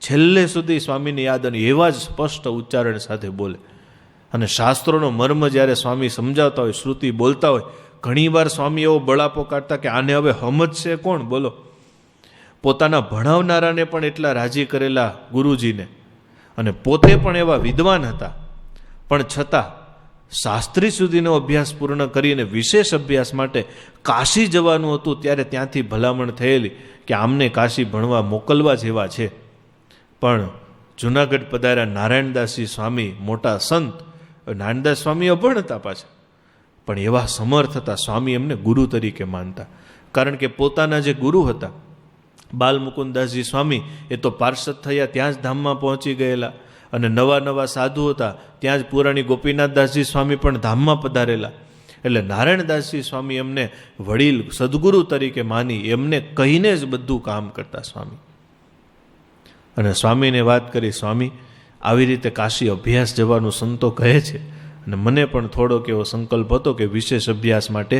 છેલ્લે સુધી સ્વામીને યાદ, અને એવા જ સ્પષ્ટ ઉચ્ચારણ સાથે બોલે. અને શાસ્ત્રોનો મર્મ જ્યારે સ્વામી સમજાવતા હોય, શ્રુતિ બોલતા હોય, ઘણીવાર સ્વામી એવો બળાપો કાઢતા કે આને હવે સમજશે કોણ? બોલો. પોતાના ભણાવનારાને પણ એટલા રાજી કરેલા ગુરુજીને, અને પોતે પણ એવા વિદ્વાન હતા, પણ છતાં શાસ્ત્રી સુધીનો અભ્યાસ પૂર્ણ કરીને વિશેષ અભ્યાસ માટે કાશી જવાનું હતું. ત્યારે ત્યાંથી ભલામણ થયેલી કે આમને કાશી ભણવા મોકલવા જેવા છે. પણ જુનાગઢ પધાર્યા નારાયણદાસજી સ્વામી, મોટા સંત. નારાયણદાસ સ્વામી અભણ હતા પાછા, પણ એવા સમર્થ હતા, સ્વામી એમને ગુરુ તરીકે માનતા. કારણ કે પોતાના જે ગુરુ હતા બાલમુકુદાસજી સ્વામી, એ તો પાર્ષદ થયા ત્યાં જ ધામમાં પહોંચી ગયેલા. અને નવા નવા સાધુ હતા ત્યાં જ પુરાણી ગોપીનાથદાસજી સ્વામી પણ ધામમાં પધારેલા. એટલે નારાયણદાસજી સ્વામી એમને વડીલ સદગુરુ તરીકે માની એમને કહીને જ બધું કામ કરતા સ્વામી. અને સ્વામીને વાત કરી, સ્વામી આવી રીતે કાશી અભ્યાસ જવાનું સંતો કહે છે, અને મને પણ થોડોક એવો સંકલ્પ હતો કે વિશેષ અભ્યાસ માટે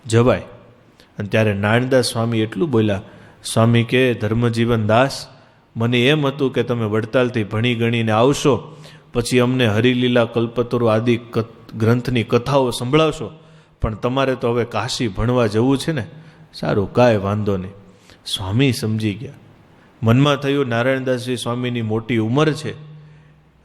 જવાય. અને ત્યારે નારાયણદાસ સ્વામી એટલું બોલ્યા, સ્વામી કે ધર્મજીવન દાસ, મને એમ હતું કે તમે વડતાલથી ભણી ગણીને આવશો, પછી અમને હરિલીલા કલ્પતરુ આદિ ગ્રંથની કથાઓ સંભળાવશો, પણ તમારે તો હવે કાશી ભણવા જવું છે ને. સારું, કાંઈ વાંધો નહીં. સ્વામી સમજી ગયા. મનમાં થયું નારાયણદાસજી સ્વામીની મોટી ઉંમર છે,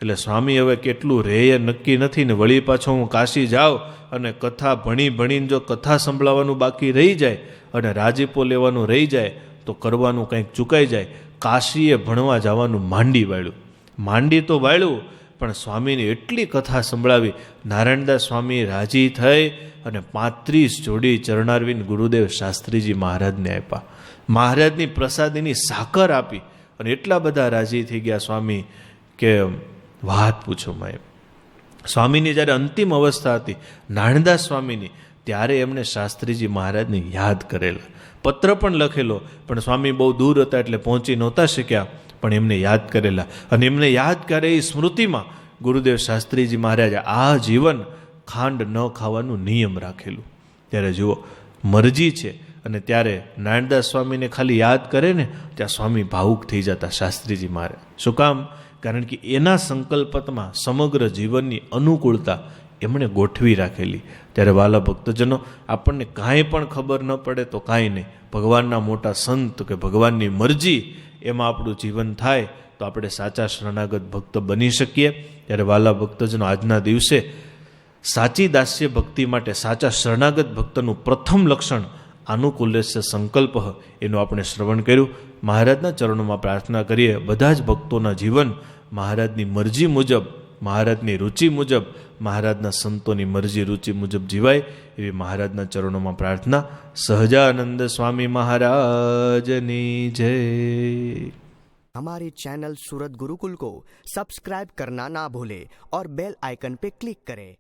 એટલે સ્વામી હવે કેટલું રહે એ નક્કી નથી ને, વળી પાછો હું કાશી જાઉં અને કથા ભણીને જો કથા સંભળાવવાનું બાકી રહી જાય અને રાજીપો લેવાનું રહી જાય તો કરવાનું કંઈક ચૂકાઈ જાય. કાશીએ ભણવા જવાનું માંડી વાળ્યું. માંડી તો વાળ્યું, પણ સ્વામીની એટલી કથા સંભળાવી, નારાયણદાસ સ્વામી રાજી થઈ અને 35 જોડી ચરણારવિંદ ગુરુદેવ શાસ્ત્રીજી મહારાજને આપ્યા. મહારાજની પ્રસાદીની સાકર આપી અને એટલા બધા રાજી થઈ ગયા સ્વામી કે વાત પૂછો માં. સ્વામીની જ્યારે અંતિમ અવસ્થા હતી નારાયણદાસ સ્વામીની, ત્યારે એમણે શાસ્ત્રીજી મહારાજને યાદ કરેલા. પત્ર પણ લખેલો, પણ સ્વામી બહુ દૂર હતા એટલે પહોંચી નહોતા શક્યા, પણ એમને યાદ કરેલા. અને એમને યાદ કરે એ સ્મૃતિમાં ગુરુદેવ શાસ્ત્રીજી મહારાજે આ જીવન ખાંડ ન ખાવાનું નિયમ રાખેલું. ત્યારે જુઓ, મરજી છે. અને ત્યારે નારાયણદાસ સ્વામીને ખાલી યાદ કરે ને ત્યાં સ્વામી ભાવુક થઈ જતા શાસ્ત્રીજી મહારાજ. શું કામ? કારણ કે એના સંકલ્પમાં સમગ્ર જીવનની અનુકૂળતા એમણે ગોઠવી રાખેલી. ત્યારે વાલા ભક્તજનો, આપણને કાંઈ પણ ખબર ન પડે તો કાંઈ નહીં, ભગવાનના મોટા સંત કે ભગવાનની મરજી એમાં આપણું જીવન થાય તો આપણે સાચા શરણાગત ભક્ત બની શકીએ. ત્યારે વાલા ભક્તજનો, આજના દિવસે સાચી દાસ્ય ભક્તિ માટે સાચા શરણાગત ભક્તનું પ્રથમ લક્ષણ આનુકૂલ્યસ્ય સંકલ્પ, એનું આપણે શ્રવણ કર્યું. મહારાજના ચરણોમાં પ્રાર્થના કરીએ બધા જ ભક્તોના જીવન મહારાજની મરજી મુજબ, મહારાજની રુચિ મુજબ, મહારાજના સંતોની મરજી રુચિ મુજબ જીવાય એવી મહારાજના ચરણોમાં પ્રાર્થના. સહજાનંદ સ્વામી મહારાજની જય. हमारे चैनल सूरत गुरुकुल को सब्सक्राइब करना ना भूले और बेल आइकन पे क्लिक करें